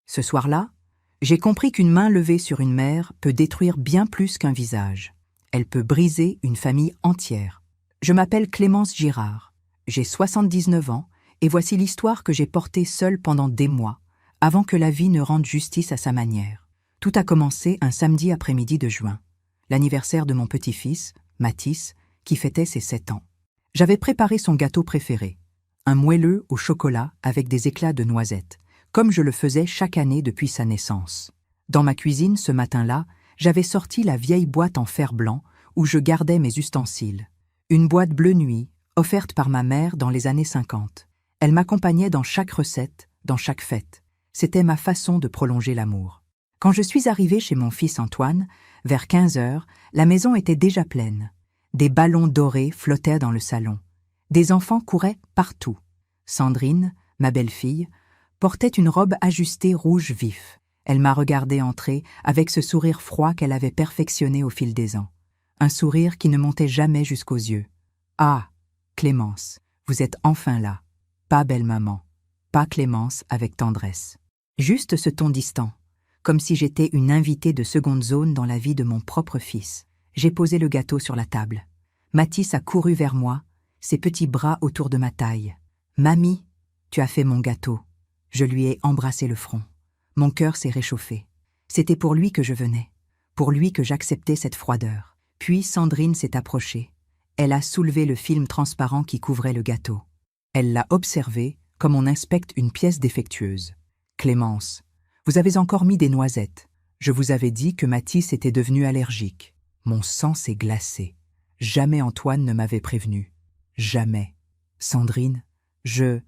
Ce soir-là, j'ai compris qu'une main levée sur une mère peut détruire bien plus qu'un visage. Elle peut briser une famille entière. Je m'appelle Clémence Girard, j'ai 79 ans et voici l'histoire que j'ai portée seule pendant des mois, avant que la vie ne rende justice à sa manière. Tout a commencé un samedi après-midi de juin, l'anniversaire de mon petit-fils, Mathis, qui fêtait ses 7 ans. J'avais préparé son gâteau préféré, un moelleux au chocolat avec des éclats de noisettes, comme je le faisais chaque année depuis sa naissance. Dans ma cuisine, ce matin-là, j'avais sorti la vieille boîte en fer blanc où je gardais mes ustensiles. Une boîte bleu nuit, offerte par ma mère dans les années 50. Elle m'accompagnait dans chaque recette, dans chaque fête. C'était ma façon de prolonger l'amour. Quand je suis arrivée chez mon fils Antoine, vers 15 heures, la maison était déjà pleine. Des ballons dorés flottaient dans le salon. Des enfants couraient partout. Sandrine, ma belle-fille, portait une robe ajustée rouge vif. Elle m'a regardée entrer avec ce sourire froid qu'elle avait perfectionné au fil des ans. Un sourire qui ne montait jamais jusqu'aux yeux. « Ah, Clémence, vous êtes enfin là. Pas belle maman, pas Clémence avec tendresse. » Juste ce ton distant, comme si j'étais une invitée de seconde zone dans la vie de mon propre fils. J'ai posé le gâteau sur la table. Mathis a couru vers moi, ses petits bras autour de ma taille. « Mamie, tu as fait mon gâteau. » Je lui ai embrassé le front. Mon cœur s'est réchauffé. C'était pour lui que je venais, pour lui que j'acceptais cette froideur. Puis Sandrine s'est approchée. Elle a soulevé le film transparent qui couvrait le gâteau. Elle l'a observé comme on inspecte une pièce défectueuse. « Clémence, vous avez encore mis des noisettes. Je vous avais dit que Mathis était devenu allergique. » Mon sang s'est glacé. Jamais Antoine ne m'avait prévenu. Jamais. Sandrine, je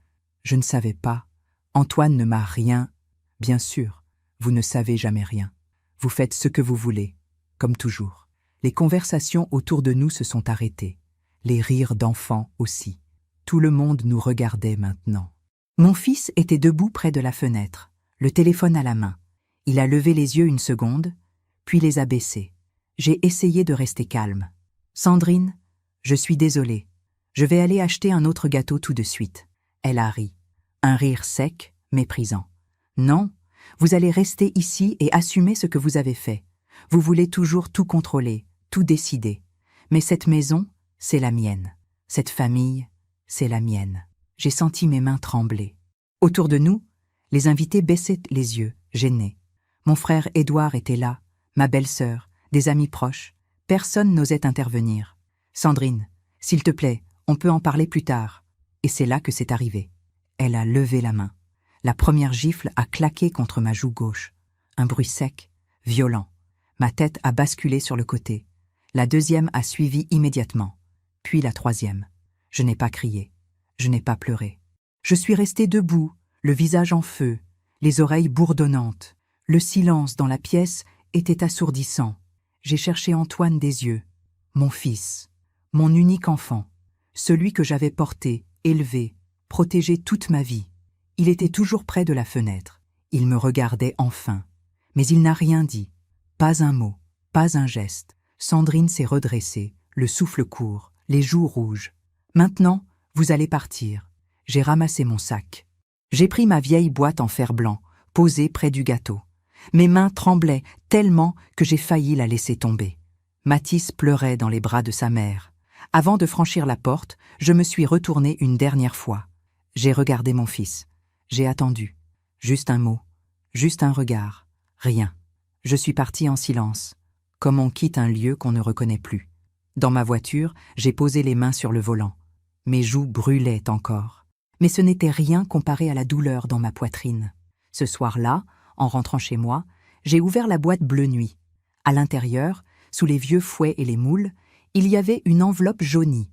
ne savais pas. Antoine ne m'a rien. Bien sûr, vous ne savez jamais rien. Vous faites ce que vous voulez, comme toujours. Les conversations autour de nous se sont arrêtées. Les rires d'enfants aussi. Tout le monde nous regardait maintenant. Mon fils était debout près de la fenêtre, le téléphone à la main. Il a levé les yeux une seconde, puis les a baissés. J'ai essayé de rester calme. « Sandrine, je suis désolée. Je vais aller acheter un autre gâteau tout de suite. » Elle a ri. Un rire sec, méprisant. « Non, vous allez rester ici et assumer ce que vous avez fait. Vous voulez toujours tout contrôler, tout décider. Mais cette maison, c'est la mienne. Cette famille, c'est la mienne. » J'ai senti mes mains trembler. Autour de nous, les invités baissaient les yeux, gênés. Mon frère Édouard était là, ma belle-sœur, des amis proches. Personne n'osait intervenir. « Sandrine, s'il te plaît, on peut en parler plus tard. » Et c'est là que c'est arrivé. Elle a levé la main. La première gifle a claqué contre ma joue gauche. Un bruit sec, violent. Ma tête a basculé sur le côté. La deuxième a suivi immédiatement. Puis la troisième. Je n'ai pas crié. Je n'ai pas pleuré. Je suis restée debout, le visage en feu, les oreilles bourdonnantes. Le silence dans la pièce était assourdissant. J'ai cherché Antoine des yeux. Mon fils, mon unique enfant, celui que j'avais porté, élevé, protégé toute ma vie. Il était toujours près de la fenêtre. Il me regardait enfin. Mais il n'a rien dit. Pas un mot, pas un geste. Sandrine s'est redressée, le souffle court, les joues rouges. « Maintenant, vous allez partir. » J'ai ramassé mon sac. J'ai pris ma vieille boîte en fer blanc, posée près du gâteau. Mes mains tremblaient tellement que j'ai failli la laisser tomber. Mathis pleurait dans les bras de sa mère. Avant de franchir la porte, je me suis retournée une dernière fois. J'ai regardé mon fils. J'ai attendu. Juste un mot, juste un regard, rien. Je suis partie en silence, comme on quitte un lieu qu'on ne reconnaît plus. Dans ma voiture, j'ai posé les mains sur le volant. Mes joues brûlaient encore. Mais ce n'était rien comparé à la douleur dans ma poitrine. Ce soir-là, en rentrant chez moi, j'ai ouvert la boîte bleu nuit. À l'intérieur, sous les vieux fouets et les moules, il y avait une enveloppe jaunie,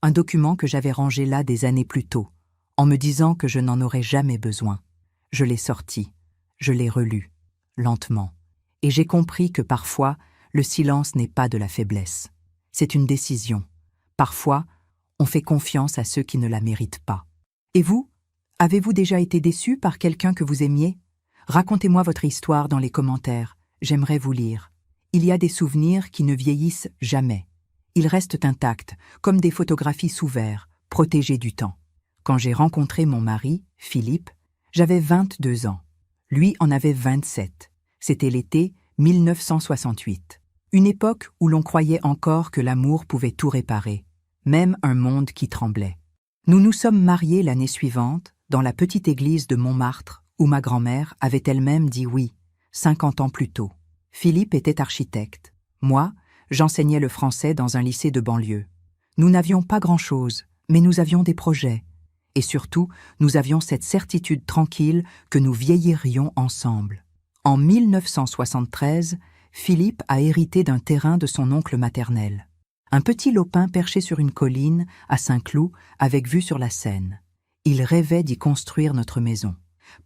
un document que j'avais rangé là des années plus tôt, en me disant que je n'en aurais jamais besoin. Je l'ai sorti, je l'ai relu, lentement, et j'ai compris que parfois, le silence n'est pas de la faiblesse. C'est une décision. Parfois, on fait confiance à ceux qui ne la méritent pas. Et vous, avez-vous déjà été déçu par quelqu'un que vous aimiez? Racontez-moi votre histoire dans les commentaires, j'aimerais vous lire. Il y a des souvenirs qui ne vieillissent jamais. Ils restent intacts, comme des photographies sous verre, protégées du temps. Quand j'ai rencontré mon mari, Philippe, j'avais 22 ans. Lui en avait 27. C'était l'été 1968. Une époque où l'on croyait encore que l'amour pouvait tout réparer, même un monde qui tremblait. Nous nous sommes mariés l'année suivante, dans la petite église de Montmartre, où ma grand-mère avait elle-même dit oui, 50 ans plus tôt. Philippe était architecte. Moi, j'enseignais le français dans un lycée de banlieue. Nous n'avions pas grand-chose, mais nous avions des projets. Et surtout, nous avions cette certitude tranquille que nous vieillirions ensemble. En 1973, Philippe a hérité d'un terrain de son oncle maternel. Un petit lopin perché sur une colline, à Saint-Cloud, avec vue sur la Seine. Il rêvait d'y construire notre maison.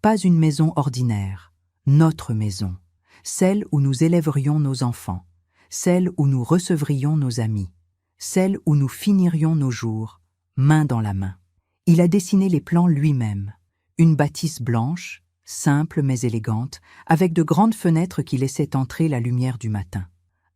Pas une maison ordinaire, notre maison. Celle où nous élèverions nos enfants. Celle où nous recevrions nos amis. Celle où nous finirions nos jours, main dans la main. Il a dessiné les plans lui-même. Une bâtisse blanche, simple mais élégante, avec de grandes fenêtres qui laissaient entrer la lumière du matin.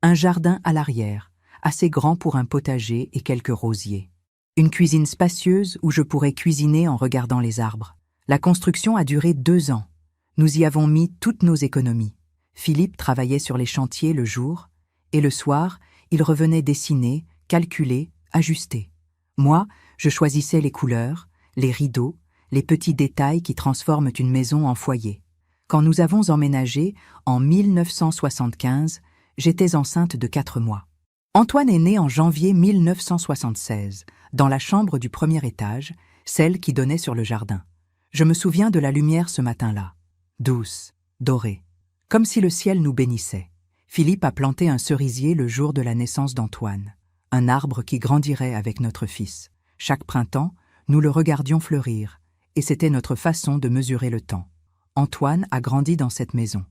Un jardin à l'arrière, assez grand pour un potager et quelques rosiers. Une cuisine spacieuse où je pourrais cuisiner en regardant les arbres. La construction a duré 2 ans. Nous y avons mis toutes nos économies. Philippe travaillait sur les chantiers le jour, et le soir, il revenait dessiner, calculer, ajuster. Moi, je choisissais les couleurs, les rideaux, les petits détails qui transforment une maison en foyer. Quand nous avons emménagé, en 1975, j'étais enceinte de 4 mois. Antoine est né en janvier 1976, dans la chambre du premier étage, celle qui donnait sur le jardin. Je me souviens de la lumière ce matin-là, douce, dorée, comme si le ciel nous bénissait. Philippe a planté un cerisier le jour de la naissance d'Antoine, un arbre qui grandirait avec notre fils. Chaque printemps, nous le regardions fleurir, et c'était notre façon de mesurer le temps. Antoine a grandi dans cette maison.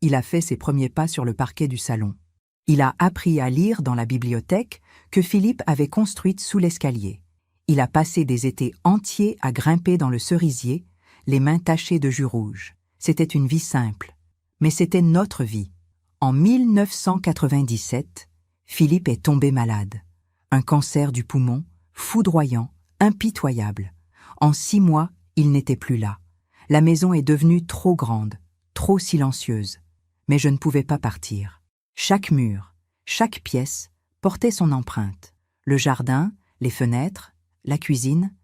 Il a fait ses premiers pas sur le parquet du salon. Il a appris à lire dans la bibliothèque que Philippe avait construite sous l'escalier. Il a passé des étés entiers à grimper dans le cerisier, les mains tachées de jus rouge. C'était une vie simple, mais c'était notre vie. En 1997, Philippe est tombé malade. Un cancer du poumon, foudroyant, impitoyable. En 6 mois, il n'était plus là. La maison est devenue trop grande, trop silencieuse. Mais je ne pouvais pas partir. Chaque mur, chaque pièce portait son empreinte. Le jardin, les fenêtres, la cuisine,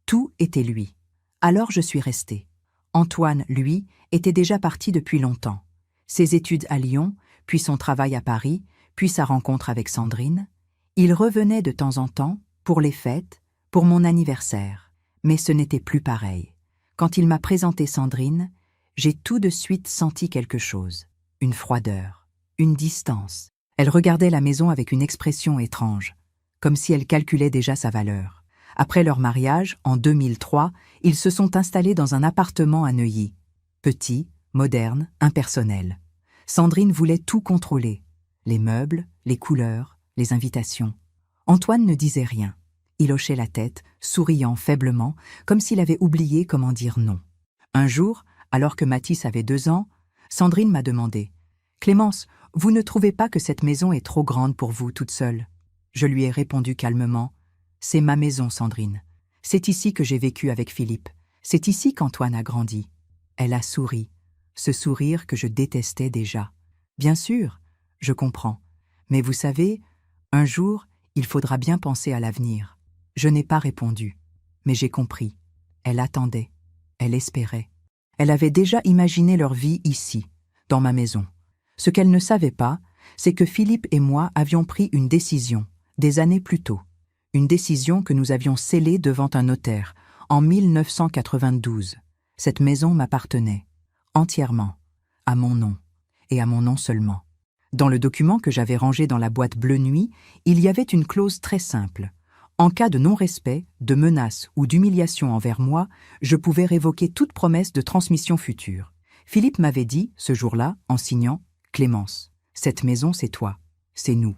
tout était lui. Alors je suis restée. Antoine, lui, était déjà parti depuis longtemps. Ses études à Lyon, puis son travail à Paris, puis sa rencontre avec Sandrine. Il revenait de temps en temps, pour les fêtes, pour mon anniversaire. Mais ce n'était plus pareil. Quand il m'a présenté Sandrine, j'ai tout de suite senti quelque chose. Une froideur, une distance. Elle regardait la maison avec une expression étrange, comme si elle calculait déjà sa valeur. Après leur mariage, en 2003, ils se sont installés dans un appartement à Neuilly. Petit, moderne, impersonnel. Sandrine voulait tout contrôler. Les meubles, les couleurs, les invitations. Antoine ne disait rien. Il hochait la tête, souriant faiblement, comme s'il avait oublié comment dire non. Un jour, alors que Mathis avait 2 ans, Sandrine m'a demandé « Clémence, vous ne trouvez pas que cette maison est trop grande pour vous toute seule ?» Je lui ai répondu calmement « C'est ma maison, Sandrine. C'est ici que j'ai vécu avec Philippe. C'est ici qu'Antoine a grandi. » Elle a souri, ce sourire que je détestais déjà. « Bien sûr, je comprends. Mais vous savez, un jour, il faudra bien penser à l'avenir. » Je n'ai pas répondu, mais j'ai compris. Elle attendait, elle espérait. Elle avait déjà imaginé leur vie ici, dans ma maison. Ce qu'elle ne savait pas, c'est que Philippe et moi avions pris une décision, des années plus tôt. Une décision que nous avions scellée devant un notaire, en 1992. Cette maison m'appartenait, entièrement, à mon nom, et à mon nom seulement. Dans le document que j'avais rangé dans la boîte bleue nuit, il y avait une clause très simple. En cas de non-respect, de menace ou d'humiliation envers moi, je pouvais révoquer toute promesse de transmission future. Philippe m'avait dit, ce jour-là, en signant « Clémence, cette maison c'est toi, c'est nous.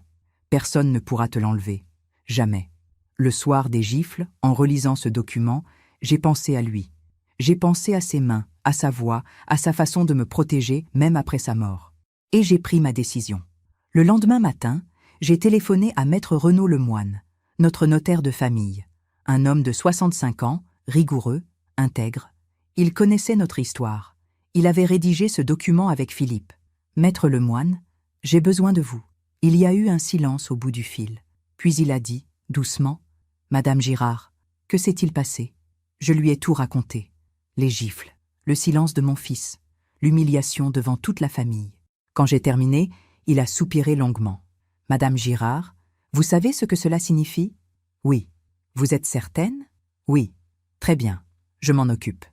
Personne ne pourra te l'enlever. Jamais. » Le soir des gifles, en relisant ce document, j'ai pensé à lui. J'ai pensé à ses mains, à sa voix, à sa façon de me protéger, même après sa mort. Et j'ai pris ma décision. Le lendemain matin, j'ai téléphoné à Maître Renaud Lemoine, notre notaire de famille, un homme de 65 ans, rigoureux, intègre. Il connaissait notre histoire. Il avait rédigé ce document avec Philippe. « Maître Lemoine, j'ai besoin de vous. » Il y a eu un silence au bout du fil. Puis il a dit, doucement, « Madame Girard, que s'est-il passé ?» Je lui ai tout raconté. Les gifles, le silence de mon fils, l'humiliation devant toute la famille. Quand j'ai terminé, il a soupiré longuement. « Madame Girard, vous savez ce que cela signifie ?»« Oui. »« Vous êtes certaine ?»« Oui. »« Très bien, je m'en occupe. »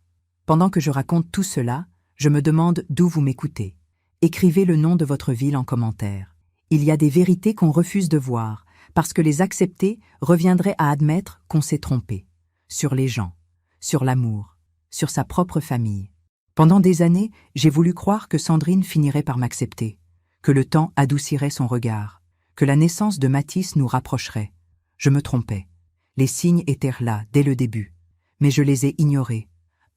Pendant que je raconte tout cela, je me demande d'où vous m'écoutez. Écrivez le nom de votre ville en commentaire. Il y a des vérités qu'on refuse de voir, parce que les accepter reviendrait à admettre qu'on s'est trompé. Sur les gens, sur l'amour, sur sa propre famille. Pendant des années, j'ai voulu croire que Sandrine finirait par m'accepter, que le temps adoucirait son regard, que la naissance de Mathis nous rapprocherait. Je me trompais. Les signes étaient là, dès le début. Mais je les ai ignorés,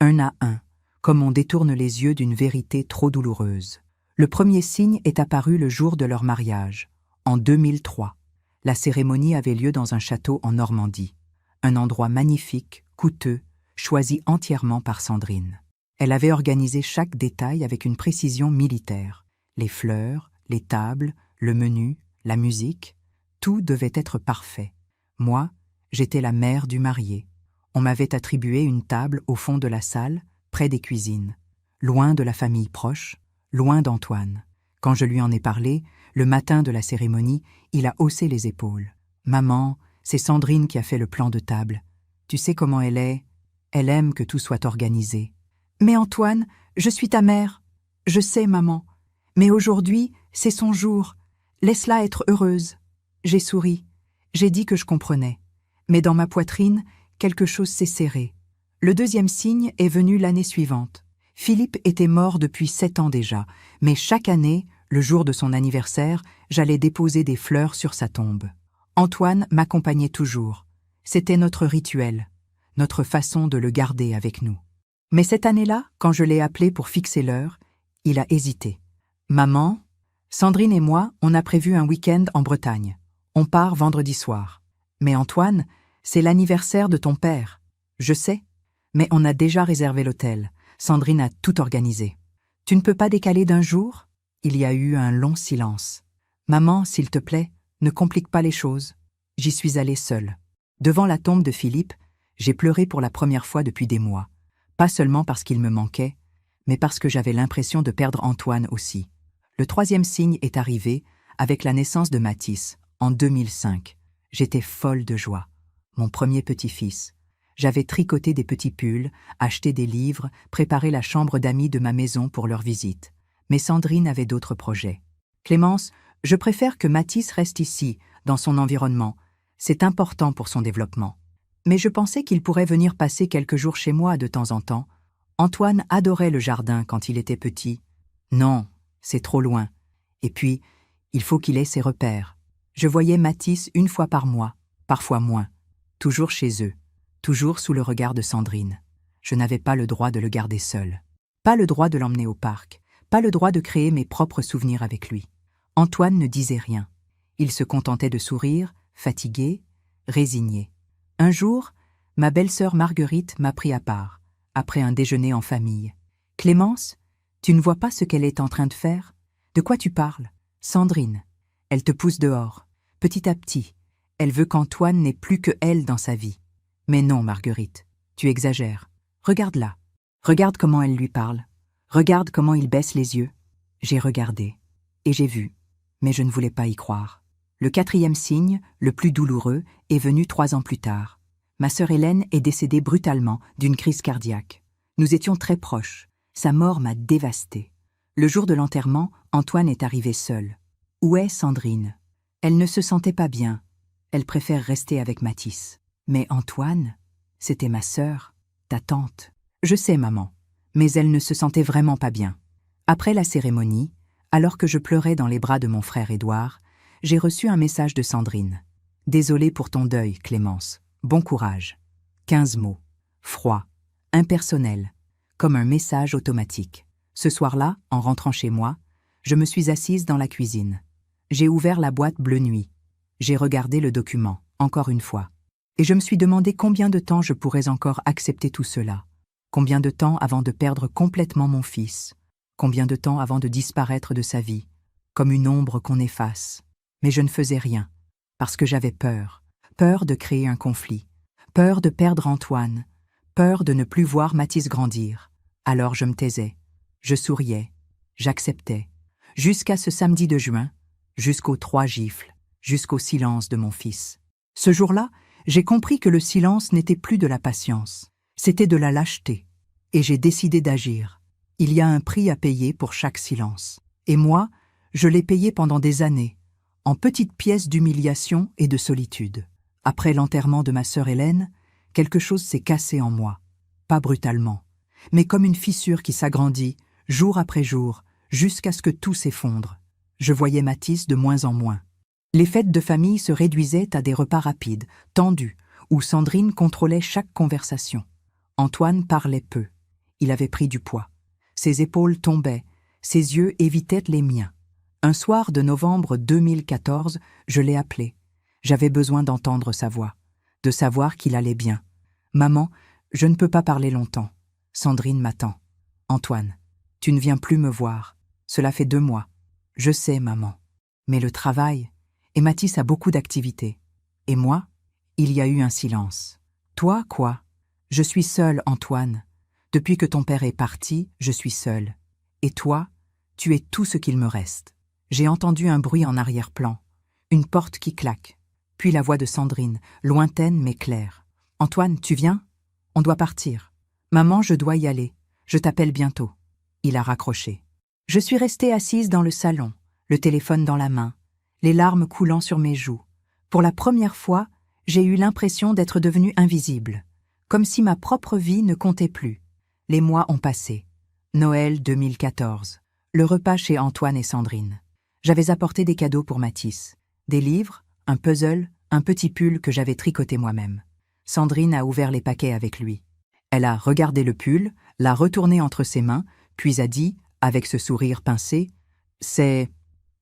un à un, comme on détourne les yeux d'une vérité trop douloureuse. Le premier signe est apparu le jour de leur mariage, en 2003. La cérémonie avait lieu dans un château en Normandie. Un endroit magnifique, coûteux, choisi entièrement par Sandrine. Elle avait organisé chaque détail avec une précision militaire. Les fleurs, les tables, le menu, la musique, tout devait être parfait. Moi, j'étais la mère du marié. On m'avait attribué une table au fond de la salle, près des cuisines, loin de la famille proche, loin d'Antoine. Quand je lui en ai parlé, le matin de la cérémonie, il a haussé les épaules. « Maman, c'est Sandrine qui a fait le plan de table. Tu sais comment elle est? Elle aime que tout soit organisé. »« Mais Antoine, je suis ta mère. »« Je sais, maman. Mais aujourd'hui, c'est son jour. Laisse-la être heureuse. » J'ai souri. J'ai dit que je comprenais. Mais dans ma poitrine, quelque chose s'est serré. Le deuxième signe est venu l'année suivante. Philippe était mort depuis 7 ans déjà, mais chaque année, le jour de son anniversaire, j'allais déposer des fleurs sur sa tombe. Antoine m'accompagnait toujours. C'était notre rituel, notre façon de le garder avec nous. Mais cette année-là, quand je l'ai appelé pour fixer l'heure, il a hésité. « Maman, Sandrine et moi, on a prévu un week-end en Bretagne. On part vendredi soir. Mais Antoine, c'est l'anniversaire de ton père. Je sais, mais on a déjà réservé l'hôtel. Sandrine a tout organisé. Tu ne peux pas décaler d'un jour ?» Il y a eu un long silence. « Maman, s'il te plaît, ne complique pas les choses. » J'y suis allée seule. Devant la tombe de Philippe, j'ai pleuré pour la première fois depuis des mois. Pas seulement parce qu'il me manquait, mais parce que j'avais l'impression de perdre Antoine aussi. Le troisième signe est arrivé avec la naissance de Mathis, en 2005. J'étais folle de joie. Mon premier petit-fils. J'avais tricoté des petits pulls, acheté des livres, préparé la chambre d'amis de ma maison pour leur visite. Mais Sandrine avait d'autres projets. « Clémence, je préfère que Mathis reste ici, dans son environnement. C'est important pour son développement. Mais je pensais qu'il pourrait venir passer quelques jours chez moi de temps en temps. Antoine adorait le jardin quand il était petit. Non, c'est trop loin. Et puis, il faut qu'il ait ses repères. Je voyais Mathis 1 fois par mois, parfois moins, toujours chez eux. Toujours sous le regard de Sandrine. Je n'avais pas le droit de le garder seul. Pas le droit de l'emmener au parc. Pas le droit de créer mes propres souvenirs avec lui. Antoine ne disait rien. Il se contentait de sourire, fatigué, résigné. Un jour, ma belle-sœur Marguerite m'a pris à part, après un déjeuner en famille. « Clémence, tu ne vois pas ce qu'elle est en train de faire? De quoi tu parles? Sandrine. Elle te pousse dehors. Petit à petit, elle veut qu'Antoine n'ait plus que elle dans sa vie. » Mais non, Marguerite, tu exagères. Regarde-la. Regarde comment elle lui parle. Regarde comment il baisse les yeux. J'ai regardé. Et j'ai vu. Mais je ne voulais pas y croire. Le 4e signe, le plus douloureux, est venu 3 ans plus tard. Ma sœur Hélène est décédée brutalement d'une crise cardiaque. Nous étions très proches. Sa mort m'a dévastée. Le jour de l'enterrement, Antoine est arrivé seul. Où est Sandrine? Elle ne se sentait pas bien. Elle préfère rester avec Mathis. Mais Antoine, c'était ma sœur, ta tante. Je sais, maman, mais elle ne se sentait vraiment pas bien. Après la cérémonie, alors que je pleurais dans les bras de mon frère Édouard, j'ai reçu un message de Sandrine. « Désolée pour ton deuil, Clémence. Bon courage. » 15 mots. Froid, impersonnel, comme un message automatique. Ce soir-là, en rentrant chez moi, je me suis assise dans la cuisine. J'ai ouvert la boîte bleu nuit. J'ai regardé le document, encore une fois. Et je me suis demandé combien de temps je pourrais encore accepter tout cela. Combien de temps avant de perdre complètement mon fils? Combien de temps avant de disparaître de sa vie, comme une ombre qu'on efface? Mais je ne faisais rien, parce que j'avais peur. Peur de créer un conflit, peur de perdre Antoine, peur de ne plus voir Mathis grandir. Alors je me taisais, je souriais, j'acceptais, jusqu'à ce samedi de juin, jusqu'aux 3 gifles, jusqu'au silence de mon fils. Ce jour-là, j'ai compris que le silence n'était plus de la patience, c'était de la lâcheté. Et j'ai décidé d'agir. Il y a un prix à payer pour chaque silence. Et moi, je l'ai payé pendant des années, en petites pièces d'humiliation et de solitude. Après l'enterrement de ma sœur Hélène, quelque chose s'est cassé en moi. Pas brutalement, mais comme une fissure qui s'agrandit, jour après jour, jusqu'à ce que tout s'effondre. Je voyais Mathis de moins en moins. Les fêtes de famille se réduisaient à des repas rapides, tendus, où Sandrine contrôlait chaque conversation. Antoine parlait peu. Il avait pris du poids. Ses épaules tombaient, ses yeux évitaient les miens. Un soir de novembre 2014, je l'ai appelé. J'avais besoin d'entendre sa voix, de savoir qu'il allait bien. « Maman, je ne peux pas parler longtemps. Sandrine m'attend. Antoine, tu ne viens plus me voir. Cela fait 2 mois. Je sais, maman. Mais le travail, et Mathis a beaucoup d'activités. Et moi, il y a eu un silence. Toi, quoi? Je suis seule, Antoine. Depuis que ton père est parti, je suis seule. Et toi, tu es tout ce qu'il me reste. » J'ai entendu un bruit en arrière-plan, une porte qui claque, puis la voix de Sandrine, lointaine mais claire. « Antoine, tu viens? On doit partir. Maman, je dois y aller. Je t'appelle bientôt. » Il a raccroché. Je suis restée assise dans le salon, le téléphone dans la main, les larmes coulant sur mes joues. Pour la première fois, j'ai eu l'impression d'être devenue invisible, comme si ma propre vie ne comptait plus. Les mois ont passé. Noël 2014. Le repas chez Antoine et Sandrine. J'avais apporté des cadeaux pour Mathis. Des livres, un puzzle, un petit pull que j'avais tricoté moi-même. Sandrine a ouvert les paquets avec lui. Elle a regardé le pull, l'a retourné entre ses mains, puis a dit, avec ce sourire pincé, « C'est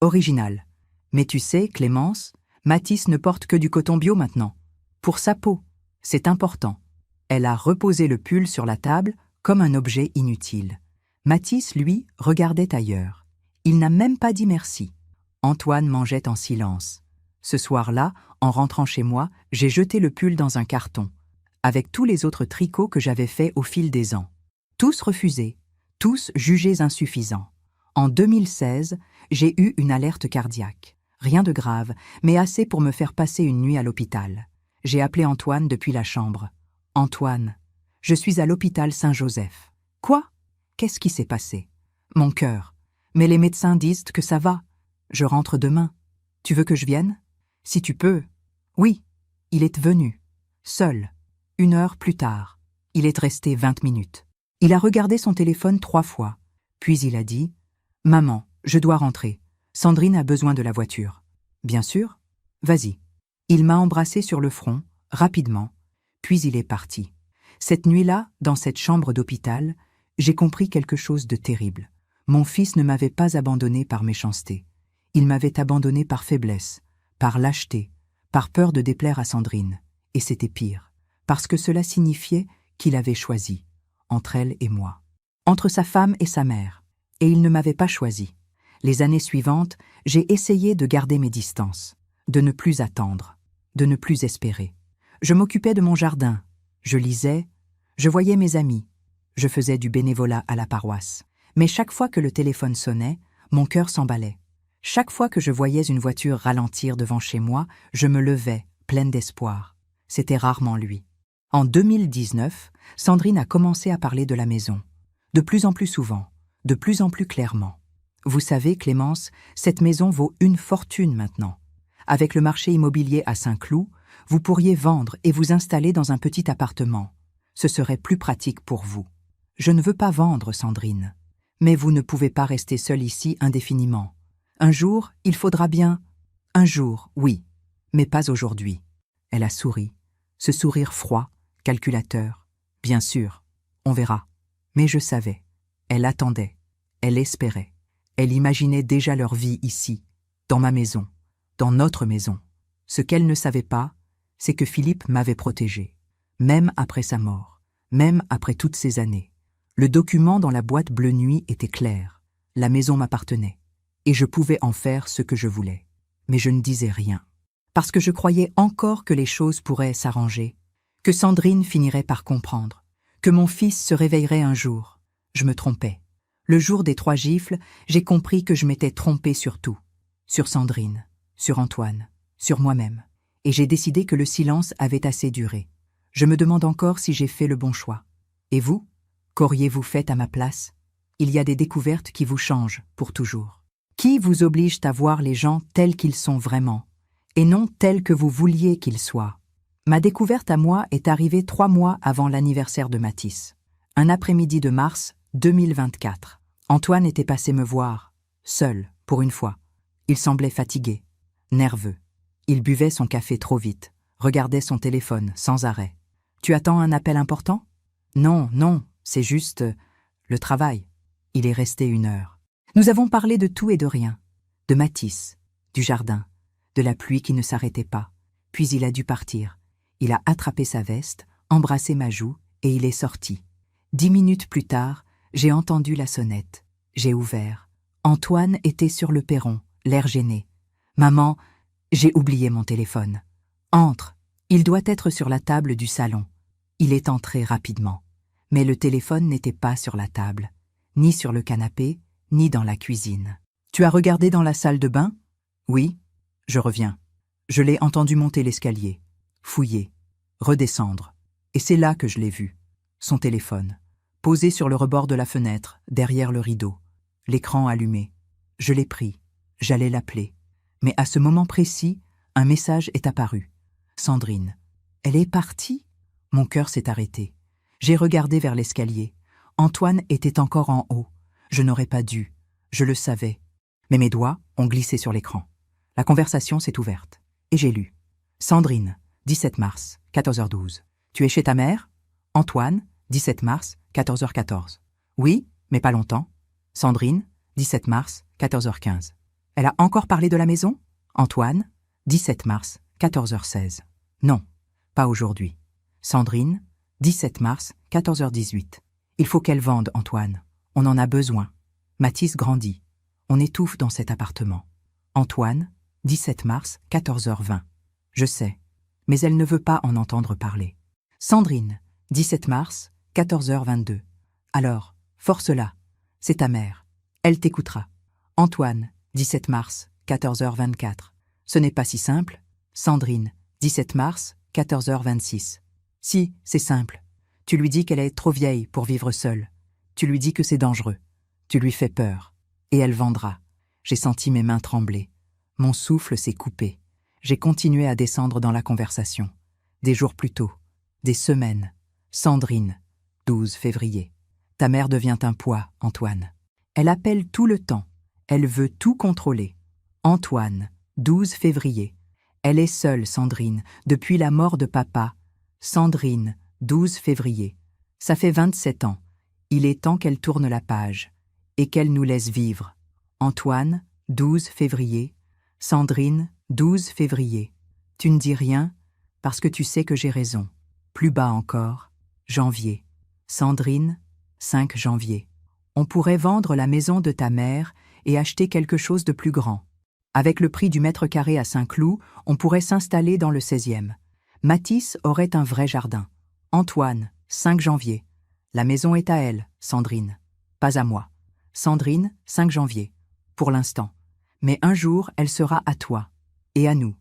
original. Mais tu sais, Clémence, Mathis ne porte que du coton bio maintenant. Pour sa peau. C'est important. » Elle a reposé le pull sur la table, comme un objet inutile. Mathis, lui, regardait ailleurs. Il n'a même pas dit merci. Antoine mangeait en silence. Ce soir-là, en rentrant chez moi, j'ai jeté le pull dans un carton, avec tous les autres tricots que j'avais faits au fil des ans. Tous refusés, tous jugés insuffisants. En 2016, j'ai eu une alerte cardiaque. Rien de grave, mais assez pour me faire passer une nuit à l'hôpital. J'ai appelé Antoine depuis la chambre. « Antoine, je suis à l'hôpital Saint-Joseph. »« Quoi? Qu'est-ce qui s'est passé? »« Mon cœur. Mais les médecins disent que ça va. Je rentre demain. Tu veux que je vienne? Si tu peux. »« Oui. » Il est venu. Seul. 1 heure plus tard. Il est resté 20 minutes. Il a regardé son téléphone 3 fois. Puis il a dit « Maman, je dois rentrer. Sandrine a besoin de la voiture. »« Bien sûr. Vas-y. » Il m'a embrassé sur le front, rapidement. Puis il est parti. Cette nuit-là, dans cette chambre d'hôpital, j'ai compris quelque chose de terrible. Mon fils ne m'avait pas abandonné par méchanceté. Il m'avait abandonné par faiblesse, par lâcheté, par peur de déplaire à Sandrine. Et c'était pire, parce que cela signifiait qu'il avait choisi, entre elle et moi, entre sa femme et sa mère. Et il ne m'avait pas choisi. Les années suivantes, j'ai essayé de garder mes distances, de ne plus attendre, de ne plus espérer. Je m'occupais de mon jardin, je lisais, je voyais mes amis, je faisais du bénévolat à la paroisse. Mais chaque fois que le téléphone sonnait, mon cœur s'emballait. Chaque fois que je voyais une voiture ralentir devant chez moi, je me levais, pleine d'espoir. C'était rarement lui. En 2019, Sandrine a commencé à parler de la maison. De plus en plus souvent, de plus en plus clairement. Vous savez, Clémence, cette maison vaut une fortune maintenant. Avec le marché immobilier à Saint-Cloud, vous pourriez vendre et vous installer dans un petit appartement. Ce serait plus pratique pour vous. Je ne veux pas vendre, Sandrine. Mais vous ne pouvez pas rester seule ici indéfiniment. Un jour, il faudra bien... Un jour, oui, mais pas aujourd'hui. Elle a souri. Ce sourire froid, calculateur. Bien sûr, on verra. Mais je savais. Elle attendait. Elle espérait. Elle imaginait déjà leur vie ici, dans ma maison, dans notre maison. Ce qu'elle ne savait pas, c'est que Philippe m'avait protégée, même après sa mort, même après toutes ces années. Le document dans la boîte bleue nuit était clair. La maison m'appartenait, et je pouvais en faire ce que je voulais. Mais je ne disais rien, parce que je croyais encore que les choses pourraient s'arranger, que Sandrine finirait par comprendre, que mon fils se réveillerait un jour. Je me trompais. Le jour des 3 gifles, j'ai compris que je m'étais trompée sur tout. Sur Sandrine, sur Antoine, sur moi-même. Et j'ai décidé que le silence avait assez duré. Je me demande encore si j'ai fait le bon choix. Et vous? Qu'auriez-vous fait à ma place? Il y a des découvertes qui vous changent pour toujours. Qui vous obligent à voir les gens tels qu'ils sont vraiment, et non tels que vous vouliez qu'ils soient? Ma découverte à moi est arrivée 3 mois avant l'anniversaire de Mathis. Un après-midi de mars 2024. Antoine était passé me voir, seul, pour une fois. Il semblait fatigué, nerveux. Il buvait son café trop vite, regardait son téléphone sans arrêt. « Tu attends un appel important ?»« Non, non, c'est juste le travail. » Il est resté 1 heure. Nous avons parlé de tout et de rien. De Mathis, du jardin, de la pluie qui ne s'arrêtait pas. Puis il a dû partir. Il a attrapé sa veste, embrassé ma joue et il est sorti. 10 minutes plus tard, j'ai entendu la sonnette. J'ai ouvert. Antoine était sur le perron, l'air gêné. « Maman, j'ai oublié mon téléphone. »« Entre. Il doit être sur la table du salon. » Il est entré rapidement. Mais le téléphone n'était pas sur la table, ni sur le canapé, ni dans la cuisine. « Tu as regardé dans la salle de bain ?»« Oui. » Je reviens. Je l'ai entendu monter l'escalier, fouiller, redescendre. Et c'est là que je l'ai vu. Son téléphone, posé sur le rebord de la fenêtre, derrière le rideau. L'écran allumé. Je l'ai pris. J'allais l'appeler. Mais à ce moment précis, un message est apparu. Sandrine. Elle est partie? Mon cœur s'est arrêté. J'ai regardé vers l'escalier. Antoine était encore en haut. Je n'aurais pas dû. Je le savais. Mais mes doigts ont glissé sur l'écran. La conversation s'est ouverte. Et j'ai lu. Sandrine, 17 mars, 14h12. Tu es chez ta mère? Antoine, 17 mars, 14h14. Oui, mais pas longtemps. Sandrine, 17 mars, 14h15. Elle a encore parlé de la maison? Antoine, 17 mars, 14h16. Non, pas aujourd'hui. Sandrine, 17 mars, 14h18. Il faut qu'elle vende, Antoine. On en a besoin. Mathis grandit. On étouffe dans cet appartement. Antoine, 17 mars, 14h20. Je sais, mais elle ne veut pas en entendre parler. Sandrine, 17 mars, 14h22. Alors, force-la. C'est ta mère. Elle t'écoutera. Antoine, 17 mars, 14h24. Ce n'est pas si simple. Sandrine, 17 mars, 14h26. Si, c'est simple. Tu lui dis qu'elle est trop vieille pour vivre seule. Tu lui dis que c'est dangereux. Tu lui fais peur. Et elle vendra. J'ai senti mes mains trembler. Mon souffle s'est coupé. J'ai continué à descendre dans la conversation. Des jours plus tôt. Des semaines. Sandrine, 12 février. Ta mère devient un poids, Antoine. Elle appelle tout le temps. Elle veut tout contrôler. Antoine, 12 février. Elle est seule, Sandrine, depuis la mort de papa. Sandrine, 12 février. Ça fait 27 ans. Il est temps qu'elle tourne la page et qu'elle nous laisse vivre. Antoine, 12 février. Sandrine, 12 février. Tu ne dis rien parce que tu sais que j'ai raison. Plus bas encore, janvier. Sandrine, 5 janvier. On pourrait vendre la maison de ta mère et acheter quelque chose de plus grand. Avec le prix du mètre carré à Saint-Cloud, on pourrait s'installer dans le 16e. Mathis aurait un vrai jardin. Antoine, 5 janvier. La maison est à elle, Sandrine. Pas à moi. Sandrine, 5 janvier. Pour l'instant. Mais un jour, elle sera à toi. Et à nous.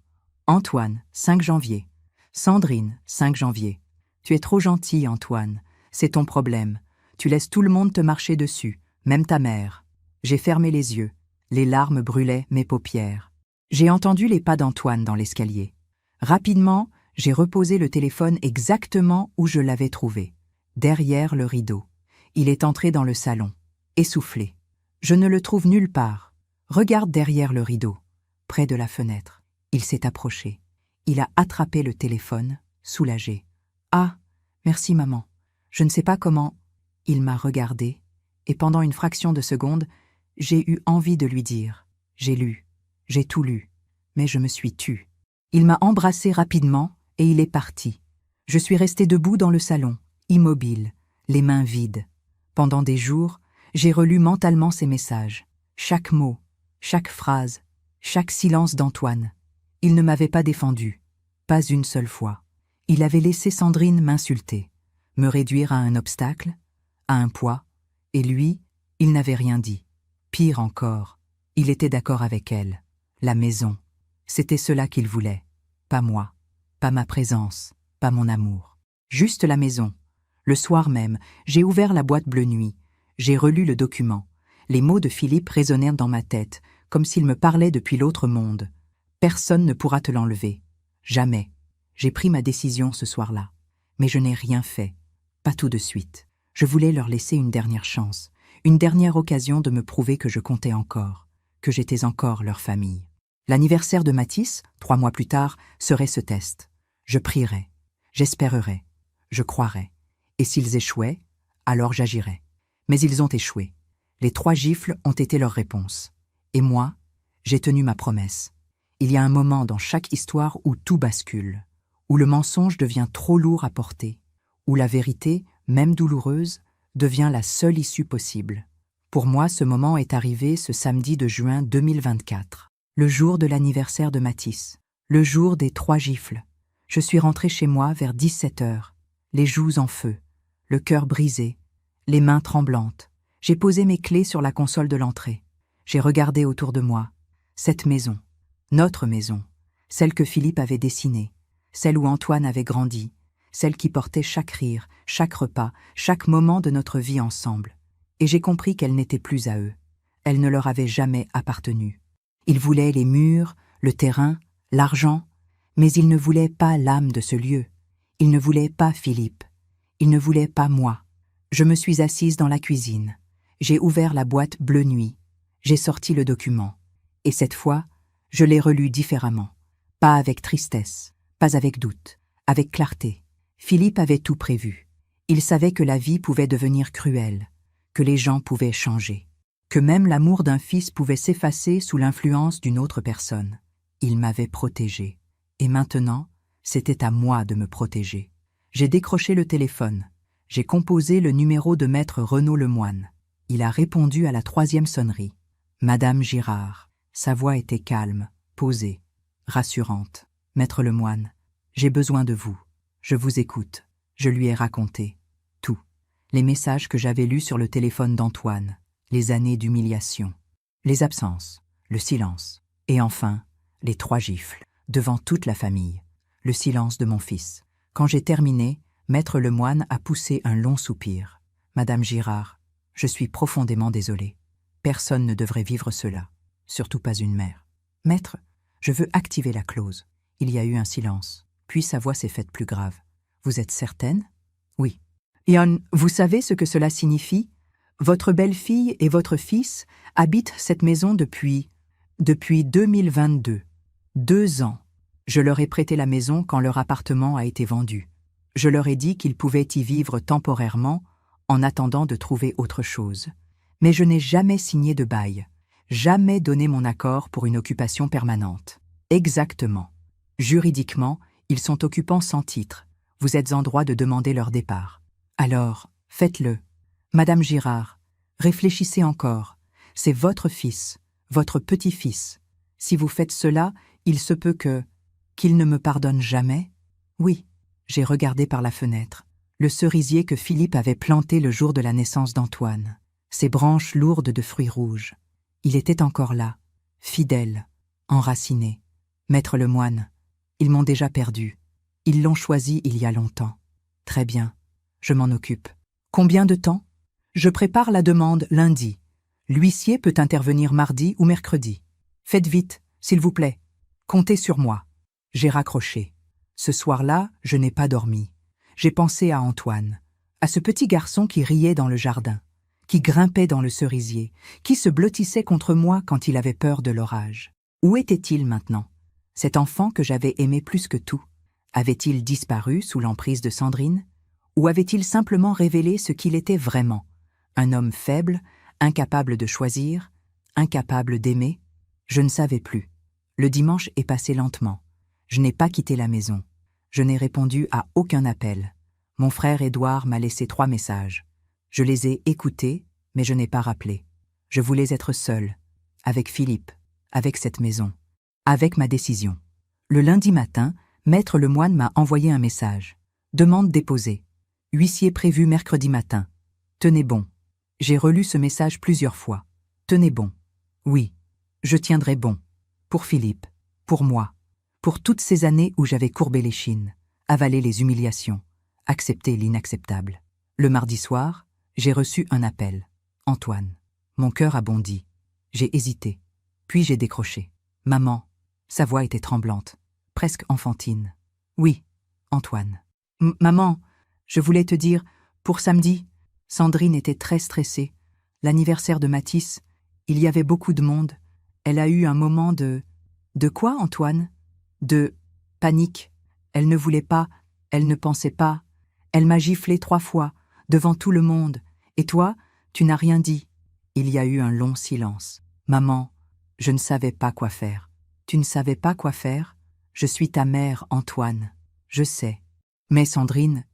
Antoine, 5 janvier. Sandrine, 5 janvier. Tu es trop gentil, Antoine. C'est ton problème. Tu laisses tout le monde te marcher dessus, même ta mère. J'ai fermé les yeux. Les larmes brûlaient mes paupières. J'ai entendu les pas d'Antoine dans l'escalier. Rapidement, j'ai reposé le téléphone exactement où je l'avais trouvé, derrière le rideau. Il est entré dans le salon, essoufflé. Je ne le trouve nulle part. Regarde derrière le rideau, près de la fenêtre. Il s'est approché. Il a attrapé le téléphone, soulagé. « Ah, merci maman. Je ne sais pas comment. » Il m'a regardé, et pendant une fraction de seconde, j'ai eu envie de lui dire « J'ai lu, j'ai tout lu, mais je me suis tue. » Il m'a embrassé rapidement et il est parti. Je suis restée debout dans le salon, immobile, les mains vides. Pendant des jours, j'ai relu mentalement ses messages. Chaque mot, chaque phrase, chaque silence d'Antoine. Il ne m'avait pas défendu, pas une seule fois. Il avait laissé Sandrine m'insulter, me réduire à un obstacle, à un poids, et lui, il n'avait rien dit. Pire encore, il était d'accord avec elle. La maison, c'était cela qu'il voulait. Pas moi, pas ma présence, pas mon amour. Juste la maison. Le soir même, j'ai ouvert la boîte bleue nuit. J'ai relu le document. Les mots de Philippe résonnèrent dans ma tête, comme s'il me parlait depuis l'autre monde. Personne ne pourra te l'enlever. Jamais. J'ai pris ma décision ce soir-là. Mais je n'ai rien fait. Pas tout de suite. Je voulais leur laisser une dernière chance, une dernière occasion de me prouver que je comptais encore, que j'étais encore leur famille. L'anniversaire de Mathis, 3 mois plus tard, serait ce test. Je prierais, j'espérerais, je croirais. Et s'ils échouaient, alors j'agirais. Mais ils ont échoué. Les 3 gifles ont été leur réponse. Et moi, j'ai tenu ma promesse. Il y a un moment dans chaque histoire où tout bascule, où le mensonge devient trop lourd à porter, où la vérité, même douloureuse, devient la seule issue possible. Pour moi, ce moment est arrivé ce samedi de juin 2024, le jour de l'anniversaire de Mathis, le jour des 3 gifles. Je suis rentrée chez moi vers 17h, les joues en feu, le cœur brisé, les mains tremblantes. J'ai posé mes clés sur la console de l'entrée. J'ai regardé autour de moi. Cette maison, notre maison, celle que Philippe avait dessinée, celle où Antoine avait grandi, celle qui portait chaque rire, chaque repas, chaque moment de notre vie ensemble. Et j'ai compris qu'elle n'était plus à eux. Elle ne leur avait jamais appartenu. Ils voulaient les murs, le terrain, l'argent, mais ils ne voulaient pas l'âme de ce lieu. Ils ne voulaient pas Philippe. Ils ne voulaient pas moi. Je me suis assise dans la cuisine. J'ai ouvert la boîte bleue nuit. J'ai sorti le document. Et cette fois, je l'ai relu différemment. Pas avec tristesse, pas avec doute, avec clarté. Philippe avait tout prévu. Il savait que la vie pouvait devenir cruelle, que les gens pouvaient changer, que même l'amour d'un fils pouvait s'effacer sous l'influence d'une autre personne. Il m'avait protégée. Et maintenant, c'était à moi de me protéger. J'ai décroché le téléphone. J'ai composé le numéro de maître Renaud Lemoine. Il a répondu à la 3e sonnerie. Madame Girard. Sa voix était calme, posée, rassurante. Maître Lemoine, j'ai besoin de vous. Je vous écoute. Je lui ai raconté tout. Les messages que j'avais lus sur le téléphone d'Antoine, les années d'humiliation, les absences, le silence, et enfin, les 3 gifles, devant toute la famille, le silence de mon fils. Quand j'ai terminé, Maître Lemoine a poussé un long soupir. Madame Girard, je suis profondément désolé. Personne ne devrait vivre cela, surtout pas une mère. Maître, je veux activer la clause. Il y a eu un silence, puis sa voix s'est faite plus grave. Vous êtes certaine? Oui. Ian, vous savez ce que cela signifie? Votre belle-fille et votre fils habitent cette maison depuis 2022. 2 ans. Je leur ai prêté la maison quand leur appartement a été vendu. Je leur ai dit qu'ils pouvaient y vivre temporairement en attendant de trouver autre chose. Mais je n'ai jamais signé de bail, jamais donné mon accord pour une occupation permanente. Exactement. Juridiquement, ils sont occupants sans titre. Vous êtes en droit de demander leur départ. Alors, faites-le. Madame Girard, réfléchissez encore. C'est votre fils, votre petit-fils. Si vous faites cela, il se peut qu'il ne me pardonne jamais? Oui, j'ai regardé par la fenêtre. Le cerisier que Philippe avait planté le jour de la naissance d'Antoine. Ses branches lourdes de fruits rouges. Il était encore là, fidèle, enraciné. Maître Lemoine, ils m'ont déjà perdu. Ils l'ont choisi il y a longtemps. Très bien, je m'en occupe. Combien de temps? Je prépare la demande lundi. L'huissier peut intervenir mardi ou mercredi. Faites vite, s'il vous plaît. Comptez sur moi. J'ai raccroché. Ce soir-là, je n'ai pas dormi. J'ai pensé à Antoine, à ce petit garçon qui riait dans le jardin, qui grimpait dans le cerisier, qui se blottissait contre moi quand il avait peur de l'orage. Où était-il maintenant? Cet enfant que j'avais aimé plus que tout, avait-il disparu sous l'emprise de Sandrine? Ou avait-il simplement révélé ce qu'il était vraiment? Un homme faible, incapable de choisir, incapable d'aimer? Je ne savais plus. Le dimanche est passé lentement. Je n'ai pas quitté la maison. Je n'ai répondu à aucun appel. Mon frère Édouard m'a laissé 3 messages. Je les ai écoutés, mais je n'ai pas rappelé. Je voulais être seule, avec Philippe, avec cette maison, avec ma décision. Le lundi matin, Maître Lemoine m'a envoyé un message. Demande déposée. Huissier prévu mercredi matin. Tenez bon. J'ai relu ce message plusieurs fois. Tenez bon. Oui, je tiendrai bon. Pour Philippe, pour moi, pour toutes ces années où j'avais courbé l'échine, avalé les humiliations, accepté l'inacceptable. Le mardi soir, j'ai reçu un appel. Antoine. Mon cœur a bondi. J'ai hésité. Puis j'ai décroché. Maman. Sa voix était tremblante, presque enfantine. Oui, Antoine. Maman, je voulais te dire, pour samedi, Sandrine était très stressée. L'anniversaire de Mathis, il y avait beaucoup de monde. Elle a eu un moment de... De quoi, Antoine? De panique. Elle ne voulait pas, elle ne pensait pas. Elle m'a giflé 3 fois, devant tout le monde. Et toi, tu n'as rien dit. Il y a eu un long silence. Maman, je ne savais pas quoi faire. Tu ne savais pas quoi faire? Je suis ta mère, Antoine. Je sais. Mais Sandrine,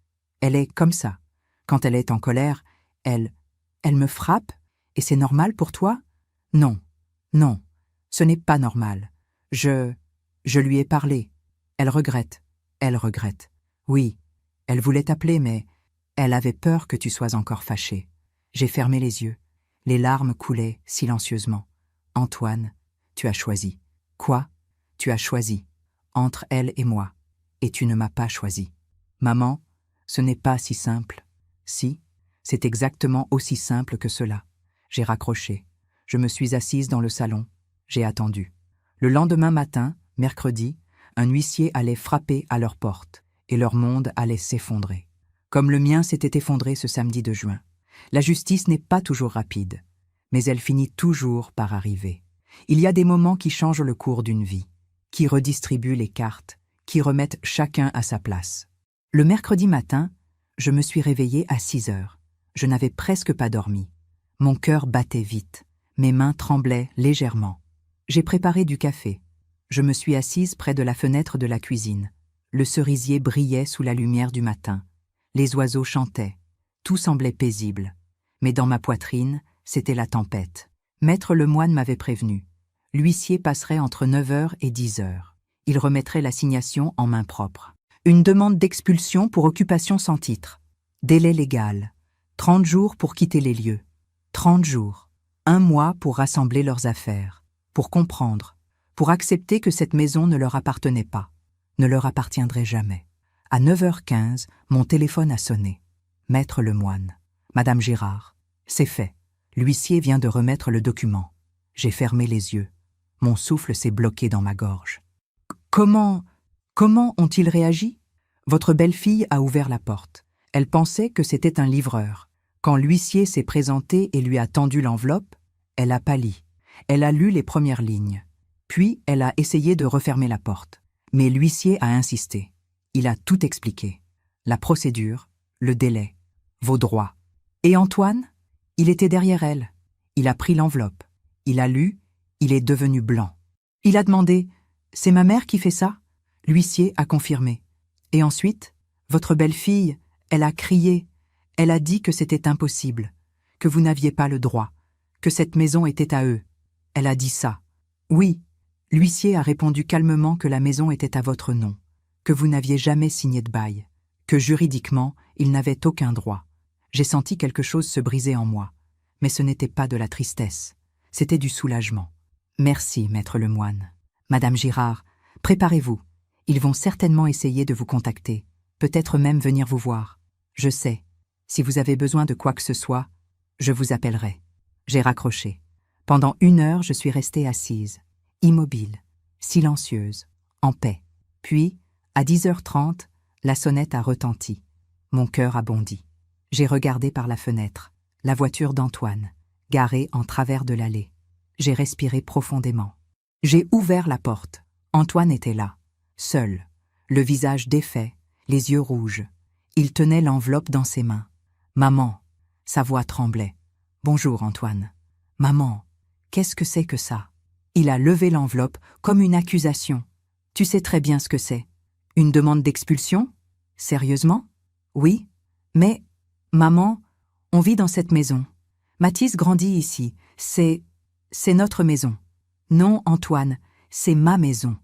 elle est comme ça. Quand elle est en colère, elle me frappe, et c'est normal pour toi? Non, non, ce n'est pas normal. Je lui ai parlé. Elle regrette. Oui, elle voulait t'appeler, mais elle avait peur que tu sois encore fâché. J'ai fermé les yeux. Les larmes coulaient silencieusement. Antoine, tu as choisi. Quoi? Tu as choisi. Entre elle et moi. Et tu ne m'as pas choisi. Maman, ce n'est pas si simple. Si, c'est exactement aussi simple que cela. J'ai raccroché. Je me suis assise dans le salon. J'ai attendu. Le lendemain matin, mercredi, un huissier allait frapper à leur porte, et leur monde allait s'effondrer. Comme le mien s'était effondré ce samedi de juin. La justice n'est pas toujours rapide, mais elle finit toujours par arriver. Il y a des moments qui changent le cours d'une vie, qui redistribuent les cartes, qui remettent chacun à sa place. Le mercredi matin, je me suis réveillée à 6 heures. Je n'avais presque pas dormi. Mon cœur battait vite, mes mains tremblaient légèrement. J'ai préparé du café. Je me suis assise près de la fenêtre de la cuisine. Le cerisier brillait sous la lumière du matin. Les oiseaux chantaient. Tout semblait paisible. Mais dans ma poitrine, c'était la tempête. Maître Lemoine m'avait prévenu. L'huissier passerait entre 9 heures et 10 heures. Il remettrait l'assignation en main propre. Une demande d'expulsion pour occupation sans titre. Délai légal. 30 jours pour quitter les lieux. 30 jours. 1 mois pour rassembler leurs affaires. Pour comprendre. Pour accepter que cette maison ne leur appartenait pas. Ne leur appartiendrait jamais. À 9h15, mon téléphone a sonné. Maître Lemoine. Madame Girard. C'est fait. L'huissier vient de remettre le document. J'ai fermé les yeux. Mon souffle s'est bloqué dans ma gorge. Comment ont-ils réagi? Votre belle-fille a ouvert la porte. Elle pensait que c'était un livreur. Quand l'huissier s'est présenté et lui a tendu l'enveloppe, elle a pâli. Elle a lu les premières lignes. Puis, elle a essayé de refermer la porte. Mais l'huissier a insisté. Il a tout expliqué. La procédure, le délai, vos droits. Et Antoine? Il était derrière elle. Il a pris l'enveloppe. Il a lu, il est devenu blanc. Il a demandé « C'est ma mère qui fait ça ?» L'huissier a confirmé. Et ensuite, votre belle-fille, elle a crié. Elle a dit que c'était impossible, que vous n'aviez pas le droit, que cette maison était à eux. Elle a dit ça. Oui, l'huissier a répondu calmement que la maison était à votre nom, que vous n'aviez jamais signé de bail, que juridiquement, il n'avait aucun droit. J'ai senti quelque chose se briser en moi, mais ce n'était pas de la tristesse, c'était du soulagement. Merci, Maître Lemoine. Madame Girard, préparez-vous. Ils vont certainement essayer de vous contacter, peut-être même venir vous voir. Je sais, si vous avez besoin de quoi que ce soit, je vous appellerai. J'ai raccroché. Pendant 1 heure, je suis restée assise, immobile, silencieuse, en paix. Puis, à 10h30, la sonnette a retenti. Mon cœur a bondi. J'ai regardé par la fenêtre, la voiture d'Antoine, garée en travers de l'allée. J'ai respiré profondément. J'ai ouvert la porte. Antoine était là, seul, le visage défait, les yeux rouges. Il tenait l'enveloppe dans ses mains. « Maman !» Sa voix tremblait. « Bonjour, Antoine. »« Maman, qu'est-ce que c'est que ça ?» Il a levé l'enveloppe comme une accusation. « Tu sais très bien ce que c'est. Une demande d'expulsion ? Sérieusement ? Oui, Mais, maman, on vit dans cette maison. Mathis grandit ici. C'est notre maison. Non, Antoine, c'est ma maison.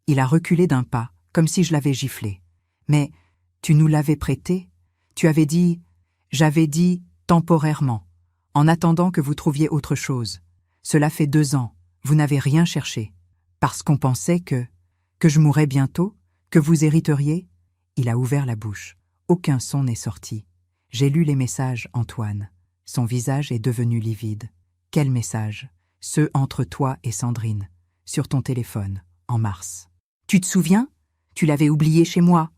Il a reculé d'un pas, comme si je l'avais giflé. Mais, tu nous l'avais prêté? Tu avais dit... J'avais dit temporairement, en attendant que vous trouviez autre chose. Cela fait 2 ans, vous n'avez rien cherché. Parce qu'on pensait que je mourrais bientôt, que vous hériteriez? Il a ouvert la bouche. Aucun son n'est sorti. J'ai lu les messages, Antoine. Son visage est devenu livide. Quels messages? Ceux entre toi et Sandrine, sur ton téléphone, en mars. Tu te souviens? Tu l'avais oublié chez moi.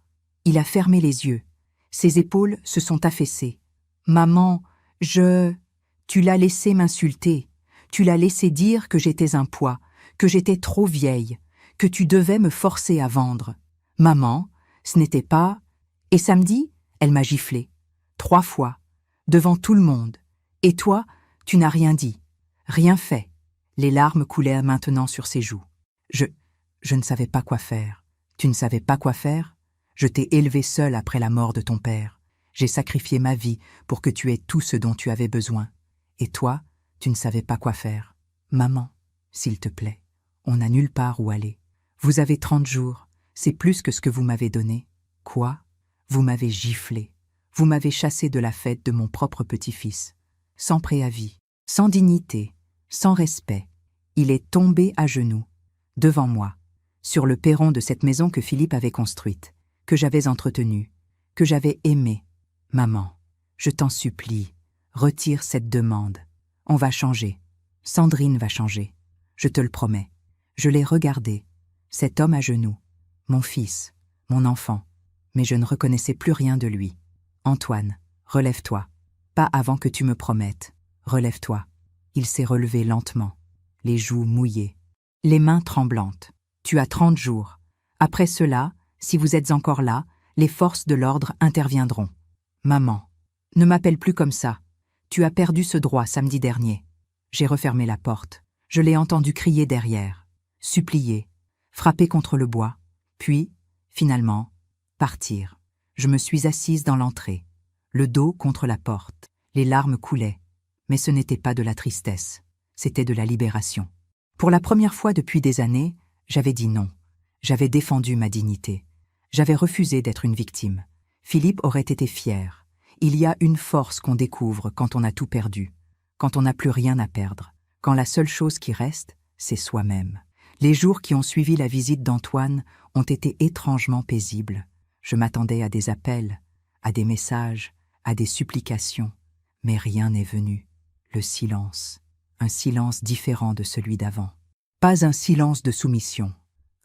Il a fermé les yeux. Ses épaules se sont affaissées. Maman, tu l'as laissé m'insulter. Tu l'as laissé dire que j'étais un poids, que j'étais trop vieille, que tu devais me forcer à vendre. Maman, ce n'était pas... Et samedi, elle m'a giflé. 3 fois, devant tout le monde. Et toi, tu n'as rien dit, rien fait. Les larmes coulaient maintenant sur ses joues. Je ne savais pas quoi faire. Tu ne savais pas quoi faire? Je t'ai élevé seule après la mort de ton père. J'ai sacrifié ma vie pour que tu aies tout ce dont tu avais besoin. Et toi, tu ne savais pas quoi faire. Maman, s'il te plaît, on n'a nulle part où aller. Vous avez 30 jours, c'est plus que ce que vous m'avez donné. Quoi? Vous m'avez giflé. Vous m'avez chassé de la fête de mon propre petit-fils. Sans préavis, sans dignité, sans respect. Il est tombé à genoux, devant moi, sur le perron de cette maison que Philippe avait construite, que j'avais entretenue, que j'avais aimée. Maman, je t'en supplie, retire cette demande. On va changer. Sandrine va changer. Je te le promets. Je l'ai regardé, cet homme à genoux, mon fils, mon enfant, mais je ne reconnaissais plus rien de lui. Antoine, relève-toi. Pas avant que tu me promettes. Relève-toi. Il s'est relevé lentement, les joues mouillées, les mains tremblantes. Tu as 30 jours. Après cela, si vous êtes encore là, les forces de l'ordre interviendront. Maman, ne m'appelle plus comme ça. Tu as perdu ce droit samedi dernier. J'ai refermé la porte. Je l'ai entendu crier derrière, supplier, frapper contre le bois, puis, finalement, partir. Je me suis assise dans l'entrée, le dos contre la porte. Les larmes coulaient, mais ce n'était pas de la tristesse, c'était de la libération. Pour la première fois depuis des années, j'avais dit non. J'avais défendu ma dignité. J'avais refusé d'être une victime. Philippe aurait été fier. Il y a une force qu'on découvre quand on a tout perdu, quand on n'a plus rien à perdre, quand la seule chose qui reste, c'est soi-même. Les jours qui ont suivi la visite d'Antoine ont été étrangement paisibles. Je m'attendais à des appels, à des messages, à des supplications, mais rien n'est venu. Le silence, un silence différent de celui d'avant. Pas un silence de soumission,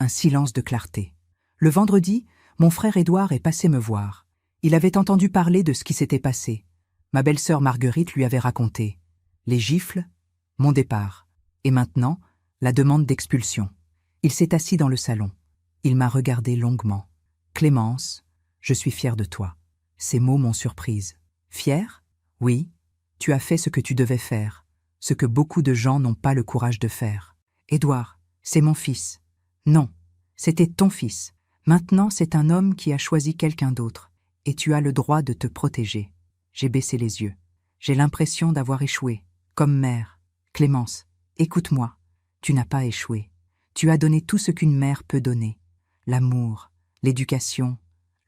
un silence de clarté. Le vendredi, mon frère Édouard est passé me voir. Il avait entendu parler de ce qui s'était passé. Ma belle-sœur Marguerite lui avait raconté. Les gifles, mon départ, et maintenant, la demande d'expulsion. Il s'est assis dans le salon. Il m'a regardé longuement. « Clémence, je suis fière de toi. » Ces mots m'ont surprise. Fière? Oui, tu as fait ce que tu devais faire, ce que beaucoup de gens n'ont pas le courage de faire. Édouard, c'est mon fils. Non, c'était ton fils. Maintenant, c'est un homme qui a choisi quelqu'un d'autre, et tu as le droit de te protéger. J'ai baissé les yeux. J'ai l'impression d'avoir échoué, comme mère. Clémence, écoute-moi. Tu n'as pas échoué. Tu as donné tout ce qu'une mère peut donner. L'amour, l'éducation,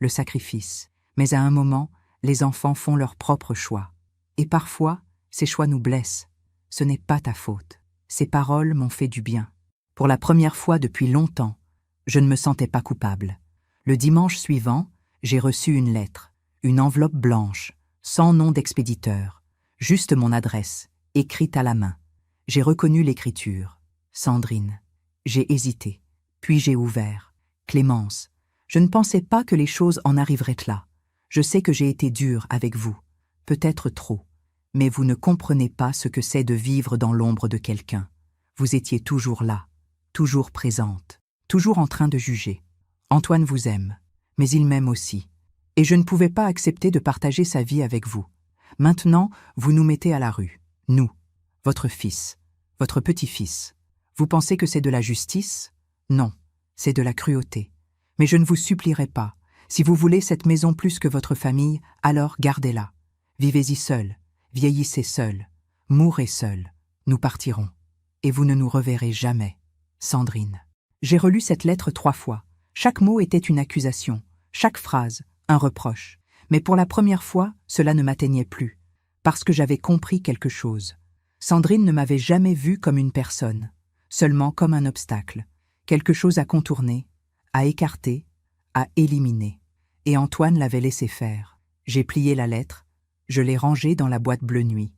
le sacrifice. Mais à un moment, les enfants font leurs propres choix. Et parfois, ces choix nous blessent. Ce n'est pas ta faute. Ces paroles m'ont fait du bien. Pour la première fois depuis longtemps, je ne me sentais pas coupable. Le dimanche suivant, j'ai reçu une lettre, une enveloppe blanche, sans nom d'expéditeur, juste mon adresse, écrite à la main. J'ai reconnu l'écriture. Sandrine. J'ai hésité, puis j'ai ouvert. Clémence, je ne pensais pas que les choses en arriveraient là. Je sais que j'ai été dure avec vous, peut-être trop, mais vous ne comprenez pas ce que c'est de vivre dans l'ombre de quelqu'un. Vous étiez toujours là, toujours présente, toujours en train de juger. Antoine vous aime, mais il m'aime aussi. Et je ne pouvais pas accepter de partager sa vie avec vous. Maintenant, vous nous mettez à la rue. Nous, votre fils, votre petit-fils. Vous pensez que c'est de la justice? Non, c'est de la cruauté. Mais je ne vous supplierai pas. Si vous voulez cette maison plus que votre famille, alors gardez-la. Vivez-y seul, vieillissez seul, mourrez seul. Nous partirons. Et vous ne nous reverrez jamais. Sandrine. J'ai relu cette lettre 3 fois. Chaque mot était une accusation, chaque phrase, un reproche. Mais pour la première fois, cela ne m'atteignait plus, parce que j'avais compris quelque chose. Sandrine ne m'avait jamais vue comme une personne, seulement comme un obstacle, quelque chose à contourner, à écarter, à éliminer. Et Antoine l'avait laissé faire. J'ai plié la lettre, je l'ai rangée dans la boîte bleue nuit,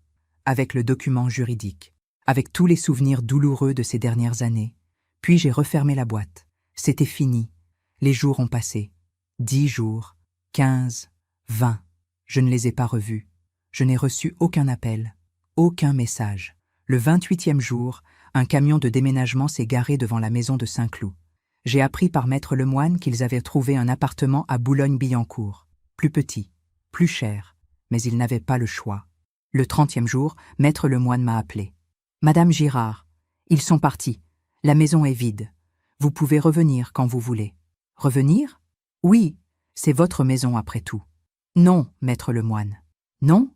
avec le document juridique, avec tous les souvenirs douloureux de ces dernières années. Puis j'ai refermé la boîte. C'était fini. Les jours ont passé. 10 jours, 15, 20. Je ne les ai pas revus. Je n'ai reçu aucun appel, aucun message. Le 28e jour, un camion de déménagement s'est garé devant la maison de Saint-Cloud. J'ai appris par Maître Lemoine qu'ils avaient trouvé un appartement à Boulogne-Billancourt. Plus petit, plus cher, mais ils n'avaient pas le choix. Le 30e jour, Maître Lemoine m'a appelé. « Madame Girard, ils sont partis. La maison est vide. Vous pouvez revenir quand vous voulez. » « Revenir ? Oui, c'est votre maison après tout. »« Non, Maître Lemoine. Non,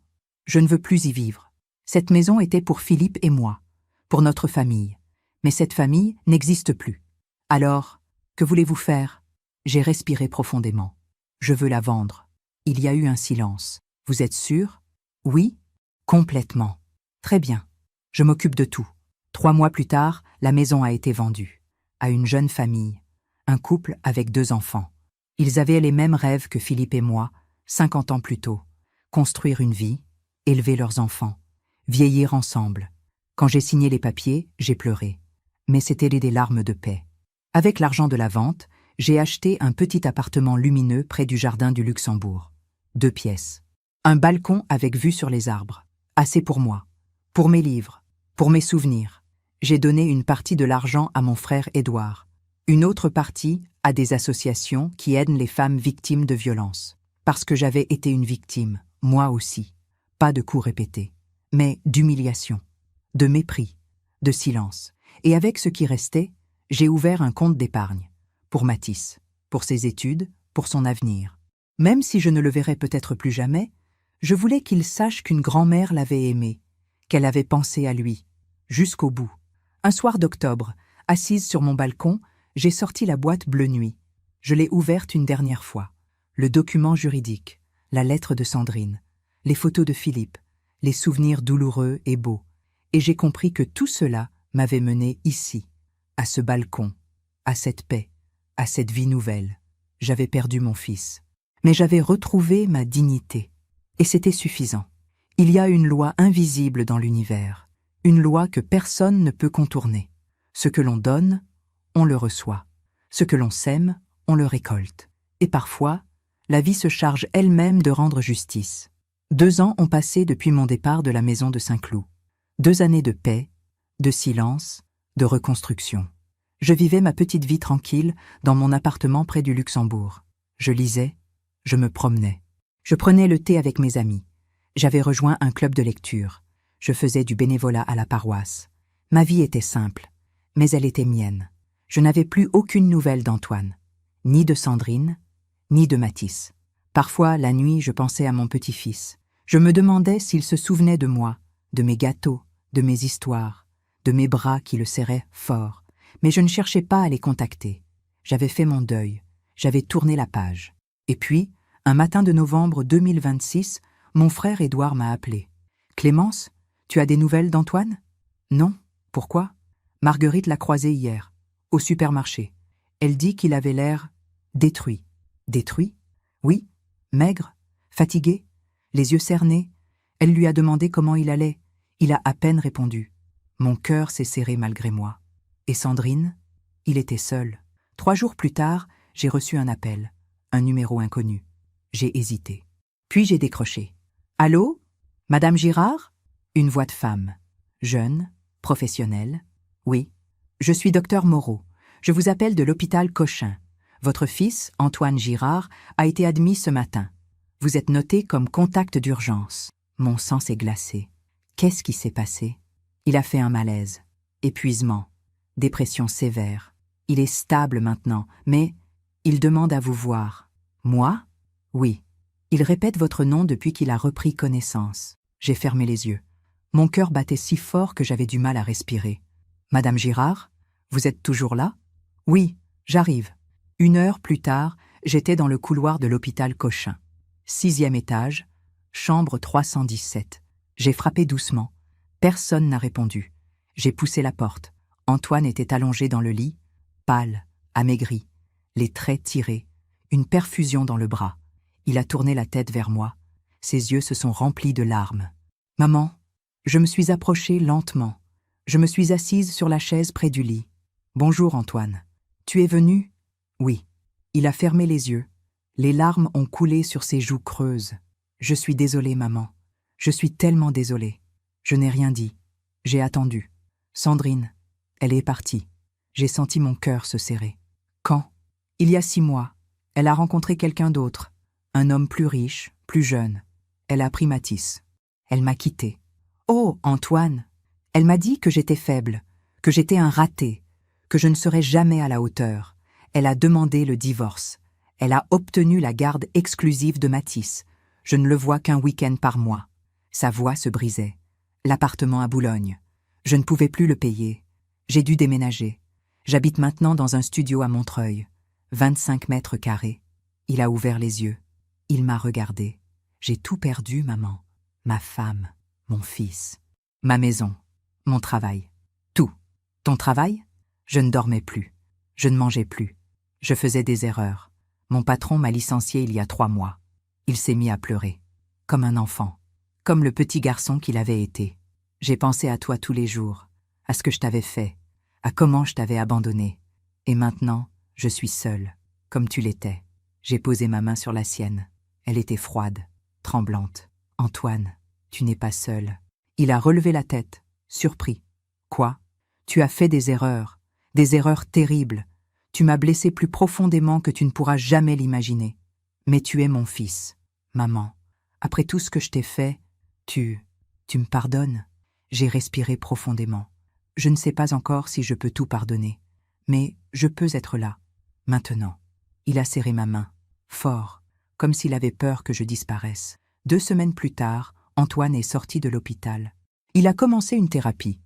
je ne veux plus y vivre. Cette maison était pour Philippe et moi, pour notre famille. Mais cette famille n'existe plus. Alors, que voulez-vous faire ? » J'ai respiré profondément. « Je veux la vendre. » Il y a eu un silence. « Vous êtes sûr ? » « Oui, complètement. »« Très bien. Je m'occupe de tout. » 3 mois plus tard, la maison a été vendue. À une jeune famille. Un couple avec 2 enfants. Ils avaient les mêmes rêves que Philippe et moi, 50 ans plus tôt. Construire une vie, élever leurs enfants, vieillir ensemble. Quand j'ai signé les papiers, j'ai pleuré. Mais c'était des larmes de paix. Avec l'argent de la vente, j'ai acheté un petit appartement lumineux près du jardin du Luxembourg. 2 pièces. Un balcon avec vue sur les arbres. Assez pour moi. Pour mes livres. Pour mes souvenirs. J'ai donné une partie de l'argent à mon frère Édouard. Une autre partie à des associations qui aident les femmes victimes de violences. Parce que j'avais été une victime, moi aussi. Pas de coups répétés, mais d'humiliation, de mépris, de silence. Et avec ce qui restait, j'ai ouvert un compte d'épargne. Pour Mathis, pour ses études, pour son avenir. Même si je ne le verrais peut-être plus jamais, je voulais qu'il sache qu'une grand-mère l'avait aimé, qu'elle avait pensé à lui, jusqu'au bout. Un soir d'octobre, assise sur mon balcon, j'ai sorti la boîte bleue nuit. Je l'ai ouverte une dernière fois. Le document juridique, la lettre de Sandrine, les photos de Philippe, les souvenirs douloureux et beaux. Et j'ai compris que tout cela m'avait mené ici, à ce balcon, à cette paix, à cette vie nouvelle. J'avais perdu mon fils. Mais j'avais retrouvé ma dignité. Et c'était suffisant. Il y a une loi invisible dans l'univers, une loi que personne ne peut contourner. Ce que l'on donne, on le reçoit. Ce que l'on sème, on le récolte. Et parfois, la vie se charge elle-même de rendre justice. 2 ans ont passé depuis mon départ de la maison de Saint-Cloud. 2 années de paix, de silence, de reconstruction. Je vivais ma petite vie tranquille dans mon appartement près du Luxembourg. Je lisais, je me promenais. Je prenais le thé avec mes amis. J'avais rejoint un club de lecture. Je faisais du bénévolat à la paroisse. Ma vie était simple, mais elle était mienne. Je n'avais plus aucune nouvelle d'Antoine, ni de Sandrine, ni de Mathis. Parfois, la nuit, je pensais à mon petit-fils. Je me demandais s'il se souvenait de moi, de mes gâteaux, de mes histoires, de mes bras qui le serraient fort. Mais je ne cherchais pas à les contacter. J'avais fait mon deuil, j'avais tourné la page. Et puis, un matin de novembre 2026, mon frère Édouard m'a appelé. « Clémence, tu as des nouvelles d'Antoine ?»« Non. Pourquoi ?»« Marguerite l'a croisé hier, au supermarché. Elle dit qu'il avait l'air détruit. »« Détruit ? Oui, maigre, fatigué, les yeux cernés. Elle lui a demandé comment il allait. Il a à peine répondu. Mon cœur s'est serré malgré moi. Et Sandrine ? Il était seul. 3 jours plus tard, j'ai reçu un appel, un numéro inconnu. J'ai hésité. Puis j'ai décroché. « Allô ? Madame Girard ?» Une voix de femme. Jeune, professionnelle. « Oui, je suis docteur Moreau. Je vous appelle de l'hôpital Cochin. Votre fils, Antoine Girard, a été admis ce matin. Vous êtes noté comme contact d'urgence. » Mon sang s'est glacé. Qu'est-ce qui s'est passé ? Il a fait un malaise. Épuisement. Dépression sévère. Il est stable maintenant, mais il demande à vous voir. Moi? Oui. Il répète votre nom depuis qu'il a repris connaissance. J'ai fermé les yeux. Mon cœur battait si fort que j'avais du mal à respirer. Madame Girard? Vous êtes toujours là? Oui, j'arrive. 1 heure plus tard, j'étais dans le couloir de l'hôpital Cochin. 6e étage, chambre 317. J'ai frappé doucement. Personne n'a répondu. J'ai poussé la porte. Antoine était allongé dans le lit, pâle, amaigri, les traits tirés, une perfusion dans le bras. Il a tourné la tête vers moi. Ses yeux se sont remplis de larmes. « Maman !» Je me suis approchée lentement. Je me suis assise sur la chaise près du lit. « Bonjour Antoine. Tu es venu ?» Oui. Il a fermé les yeux. Les larmes ont coulé sur ses joues creuses. « Je suis désolée, maman. Je suis tellement désolée. Je n'ai rien dit. J'ai attendu. Sandrine, elle est partie. J'ai senti mon cœur se serrer. Quand? Il y a 6 mois. Elle a rencontré quelqu'un d'autre. Un homme plus riche, plus jeune. Elle a pris Mathis. Elle m'a quitté. Oh, Antoine! Elle m'a dit que j'étais faible, que j'étais un raté, que je ne serais jamais à la hauteur. Elle a demandé le divorce. Elle a obtenu la garde exclusive de Mathis. Je ne le vois qu'un week-end par mois. Sa voix se brisait. L'appartement à Boulogne. Je ne pouvais plus le payer. J'ai dû déménager. J'habite maintenant dans un studio à Montreuil. 25 mètres carrés. Il a ouvert les yeux. Il m'a regardé. J'ai tout perdu, maman. Ma femme, mon fils, ma maison, mon travail. Tout. Ton travail? Je ne dormais plus. Je ne mangeais plus. Je faisais des erreurs. Mon patron m'a licencié il y a 3 mois. Il s'est mis à pleurer. Comme un enfant. Comme le petit garçon qu'il avait été. J'ai pensé à toi tous les jours, à ce que je t'avais fait, à comment je t'avais abandonné. Et maintenant, je suis seule, comme tu l'étais. J'ai posé ma main sur la sienne. Elle était froide, tremblante. Antoine, tu n'es pas seul. Il a relevé la tête, surpris. Quoi? Tu as fait des erreurs terribles. Tu m'as blessé plus profondément que tu ne pourras jamais l'imaginer. Mais tu es mon fils, maman. Après tout ce que je t'ai fait, tu me pardonnes? J'ai respiré profondément. Je ne sais pas encore si je peux tout pardonner, mais je peux être là, maintenant. Il a serré ma main, fort, comme s'il avait peur que je disparaisse. 2 semaines plus tard, Antoine est sorti de l'hôpital. Il a commencé une thérapie.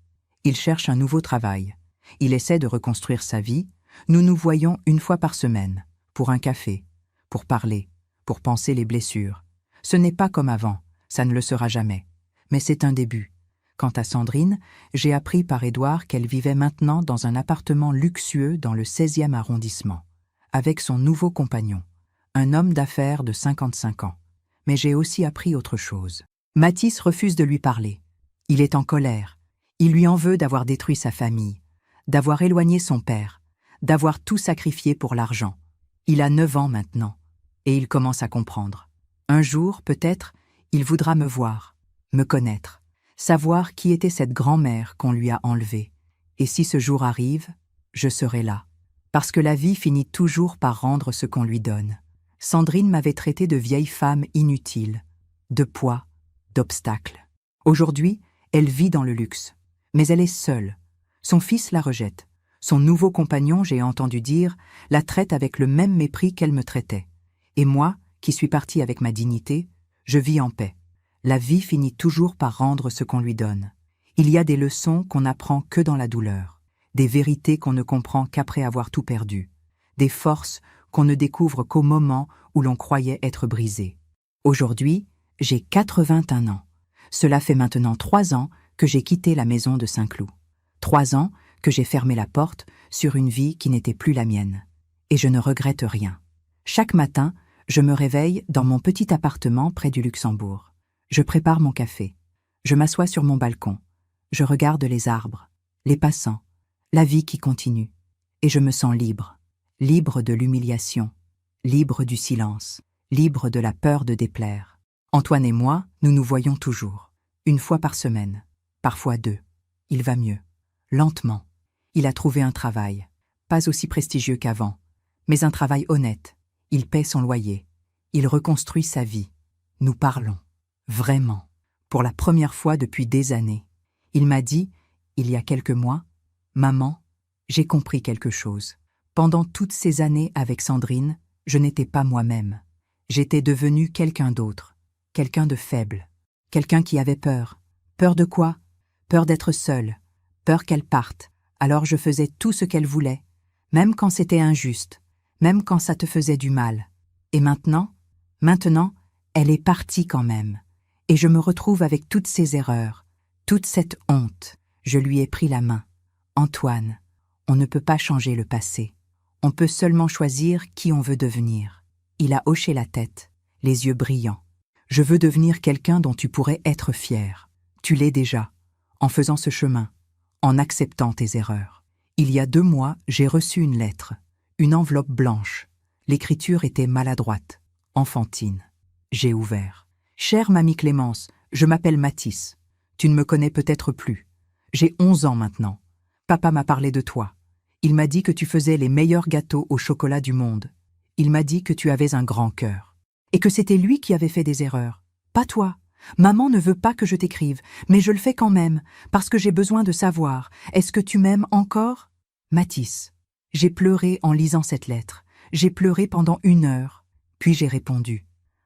Il cherche un nouveau travail. Il essaie de reconstruire sa vie. Nous nous voyons 1 fois par semaine, pour un café, pour parler, pour penser les blessures. Ce n'est pas comme avant, ça ne le sera jamais. Mais c'est un début. Quant à Sandrine, j'ai appris par Édouard qu'elle vivait maintenant dans un appartement luxueux dans le 16e arrondissement, avec son nouveau compagnon, un homme d'affaires de 55 ans. Mais j'ai aussi appris autre chose. Mathis refuse de lui parler. Il est en colère. Il lui en veut d'avoir détruit sa famille, d'avoir éloigné son père, d'avoir tout sacrifié pour l'argent. Il a 9 ans maintenant, et il commence à comprendre. Un jour, peut-être, il voudra me voir, me connaître, savoir qui était cette grand-mère qu'on lui a enlevée. Et si ce jour arrive, je serai là. Parce que la vie finit toujours par rendre ce qu'on lui donne. Sandrine m'avait traité de vieille femme inutile, de poids, d'obstacle. Aujourd'hui, elle vit dans le luxe. Mais elle est seule. Son fils la rejette. Son nouveau compagnon, j'ai entendu dire, la traite avec le même mépris qu'elle me traitait. Et moi, qui suis partie avec ma dignité, je vis en paix. La vie finit toujours par rendre ce qu'on lui donne. Il y a des leçons qu'on n'apprend que dans la douleur, des vérités qu'on ne comprend qu'après avoir tout perdu, des forces qu'on ne découvre qu'au moment où l'on croyait être brisé. Aujourd'hui, j'ai 81 ans. Cela fait maintenant 3 ans que j'ai quitté la maison de Saint-Cloud. 3 ans que j'ai fermé la porte sur une vie qui n'était plus la mienne. Et je ne regrette rien. Chaque matin, je me réveille dans mon petit appartement près du Luxembourg. Je prépare mon café. Je m'assois sur mon balcon. Je regarde les arbres, les passants, la vie qui continue. Et je me sens libre. Libre de l'humiliation, libre du silence, libre de la peur de déplaire. Antoine et moi, nous nous voyons toujours. 1 fois par semaine, parfois 2. Il va mieux. Lentement. Il a trouvé un travail. Pas aussi prestigieux qu'avant, mais un travail honnête. Il paie son loyer. Il reconstruit sa vie. Nous parlons. Vraiment. Pour la première fois depuis des années. Il m'a dit, il y a quelques mois, « Maman, j'ai compris quelque chose. Pendant toutes ces années avec Sandrine, Je n'étais pas moi-même. J'étais devenu quelqu'un d'autre, quelqu'un de faible, quelqu'un qui avait peur. Peur de quoi? Peur d'être seule, peur qu'elle parte. Alors je faisais tout ce qu'elle voulait, même quand c'était injuste, même quand ça te faisait du mal. Et maintenant, elle est partie quand même. Et je me retrouve avec toutes ces erreurs, toute cette honte. Je lui ai pris la main. Antoine, on ne peut pas changer le passé. On peut seulement choisir qui on veut devenir. Il a hoché la tête, les yeux brillants. Je veux devenir quelqu'un dont tu pourrais être fier. Tu l'es déjà, en faisant ce chemin, en acceptant tes erreurs. Il y a 2 mois, j'ai reçu une lettre, une enveloppe blanche. L'écriture était maladroite, enfantine. J'ai ouvert. Chère mamie Clémence, je m'appelle Mathis. Tu ne me connais peut-être plus. J'ai 11 ans maintenant. Papa m'a parlé de toi. Il m'a dit que tu faisais les meilleurs gâteaux au chocolat du monde. Il m'a dit que tu avais un grand cœur. Et que c'était lui qui avait fait des erreurs, pas toi. Maman ne veut pas que je t'écrive, mais je le fais quand même, parce que j'ai besoin de savoir. Est-ce que tu m'aimes encore? Mathis. J'ai pleuré en lisant cette lettre. J'ai pleuré pendant 1 heure. Puis j'ai répondu.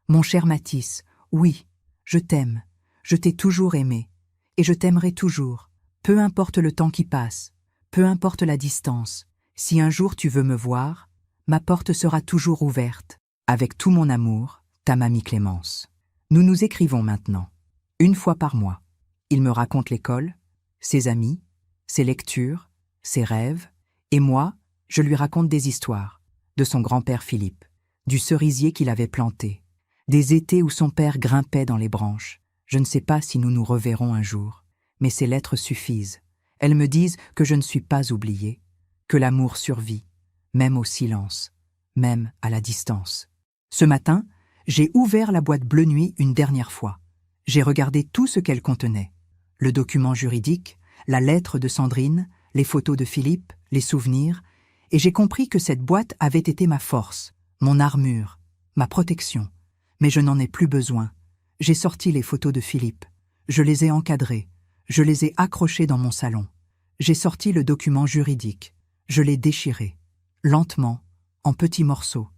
Mon cher Mathis, oui, je t'aime. Je t'ai toujours aimé. Et je t'aimerai toujours. Peu importe le temps qui passe. Peu importe la distance. Si un jour tu veux me voir, ma porte sera toujours ouverte. Avec tout mon amour, ta mamie Clémence. Nous nous écrivons maintenant, 1 fois par mois. Il me raconte l'école, ses amis, ses lectures, ses rêves, et moi, je lui raconte des histoires, de son grand-père Philippe, du cerisier qu'il avait planté, des étés où son père grimpait dans les branches. Je ne sais pas si nous nous reverrons un jour, mais ces lettres suffisent. Elles me disent que je ne suis pas oubliée, que l'amour survit, même au silence, même à la distance. Ce matin, j'ai ouvert la boîte Bleu Nuit une dernière fois. J'ai regardé tout ce qu'elle contenait. Le document juridique, la lettre de Sandrine, les photos de Philippe, les souvenirs, et j'ai compris que cette boîte avait été ma force, mon armure, ma protection. Mais je n'en ai plus besoin. J'ai sorti les photos de Philippe. Je les ai encadrées. Je les ai accrochées dans mon salon. J'ai sorti le document juridique. Je l'ai déchiré, lentement, en petits morceaux,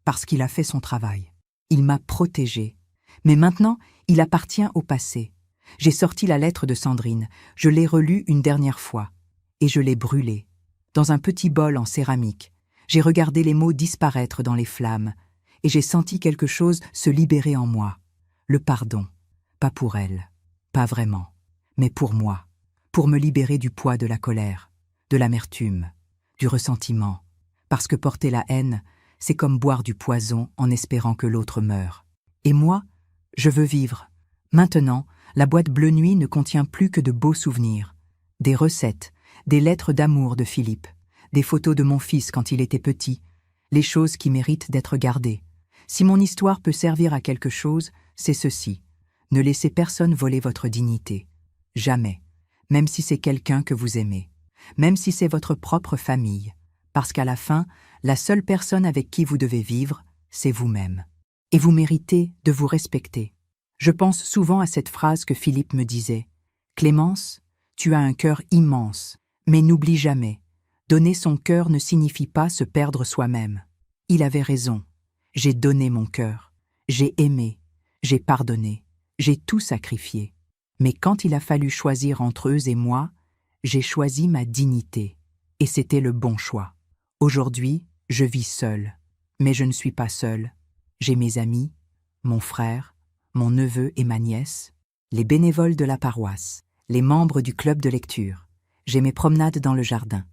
parce qu'il a fait son travail. Il m'a protégée. Mais maintenant, il appartient au passé. J'ai sorti la lettre de Sandrine, je l'ai relue une dernière fois, et je l'ai brûlée, dans un petit bol en céramique. J'ai regardé les mots disparaître dans les flammes, et j'ai senti quelque chose se libérer en moi. Le pardon, pas pour elle, pas vraiment, mais pour moi, pour me libérer du poids de la colère, de l'amertume, du ressentiment, parce que porter la haine, c'est comme boire du poison en espérant que l'autre meure. Et moi, je veux vivre. Maintenant, la boîte Bleu Nuit ne contient plus que de beaux souvenirs, des recettes, des lettres d'amour de Philippe, des photos de mon fils quand il était petit, les choses qui méritent d'être gardées. Si mon histoire peut servir à quelque chose, c'est ceci. Ne laissez personne voler votre dignité. Jamais. Même si c'est quelqu'un que vous aimez. Même si c'est votre propre famille. Parce qu'à la fin, la seule personne avec qui vous devez vivre, c'est vous-même. Et vous méritez de vous respecter. Je pense souvent à cette phrase que Philippe me disait. « Clémence, tu as un cœur immense, mais n'oublie jamais. Donner son cœur ne signifie pas se perdre soi-même. » Il avait raison. J'ai donné mon cœur. J'ai aimé. J'ai pardonné. J'ai tout sacrifié. Mais quand il a fallu choisir entre eux et moi, j'ai choisi ma dignité. Et c'était le bon choix. Aujourd'hui, je vis seule. Mais je ne suis pas seule. J'ai mes amis, mon frère, mon neveu et ma nièce, les bénévoles de la paroisse, les membres du club de lecture. J'ai mes promenades dans le jardin,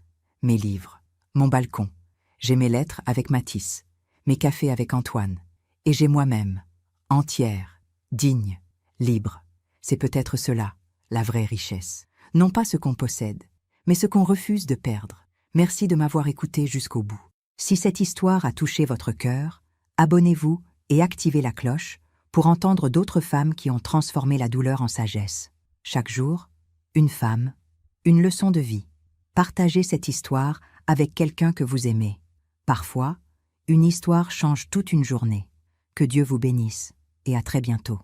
mes livres, mon balcon. J'ai mes lettres avec Mathis, mes cafés avec Antoine. Et j'ai moi-même, entière, digne, libre. C'est peut-être cela, la vraie richesse. Non pas ce qu'on possède, mais ce qu'on refuse de perdre. Merci de m'avoir écouté jusqu'au bout. Si cette histoire a touché votre cœur, abonnez-vous et activez la cloche pour entendre d'autres femmes qui ont transformé la douleur en sagesse. Chaque jour, une femme, une leçon de vie. Partagez cette histoire avec quelqu'un que vous aimez. Parfois, une histoire change toute une journée. Que Dieu vous bénisse et à très bientôt.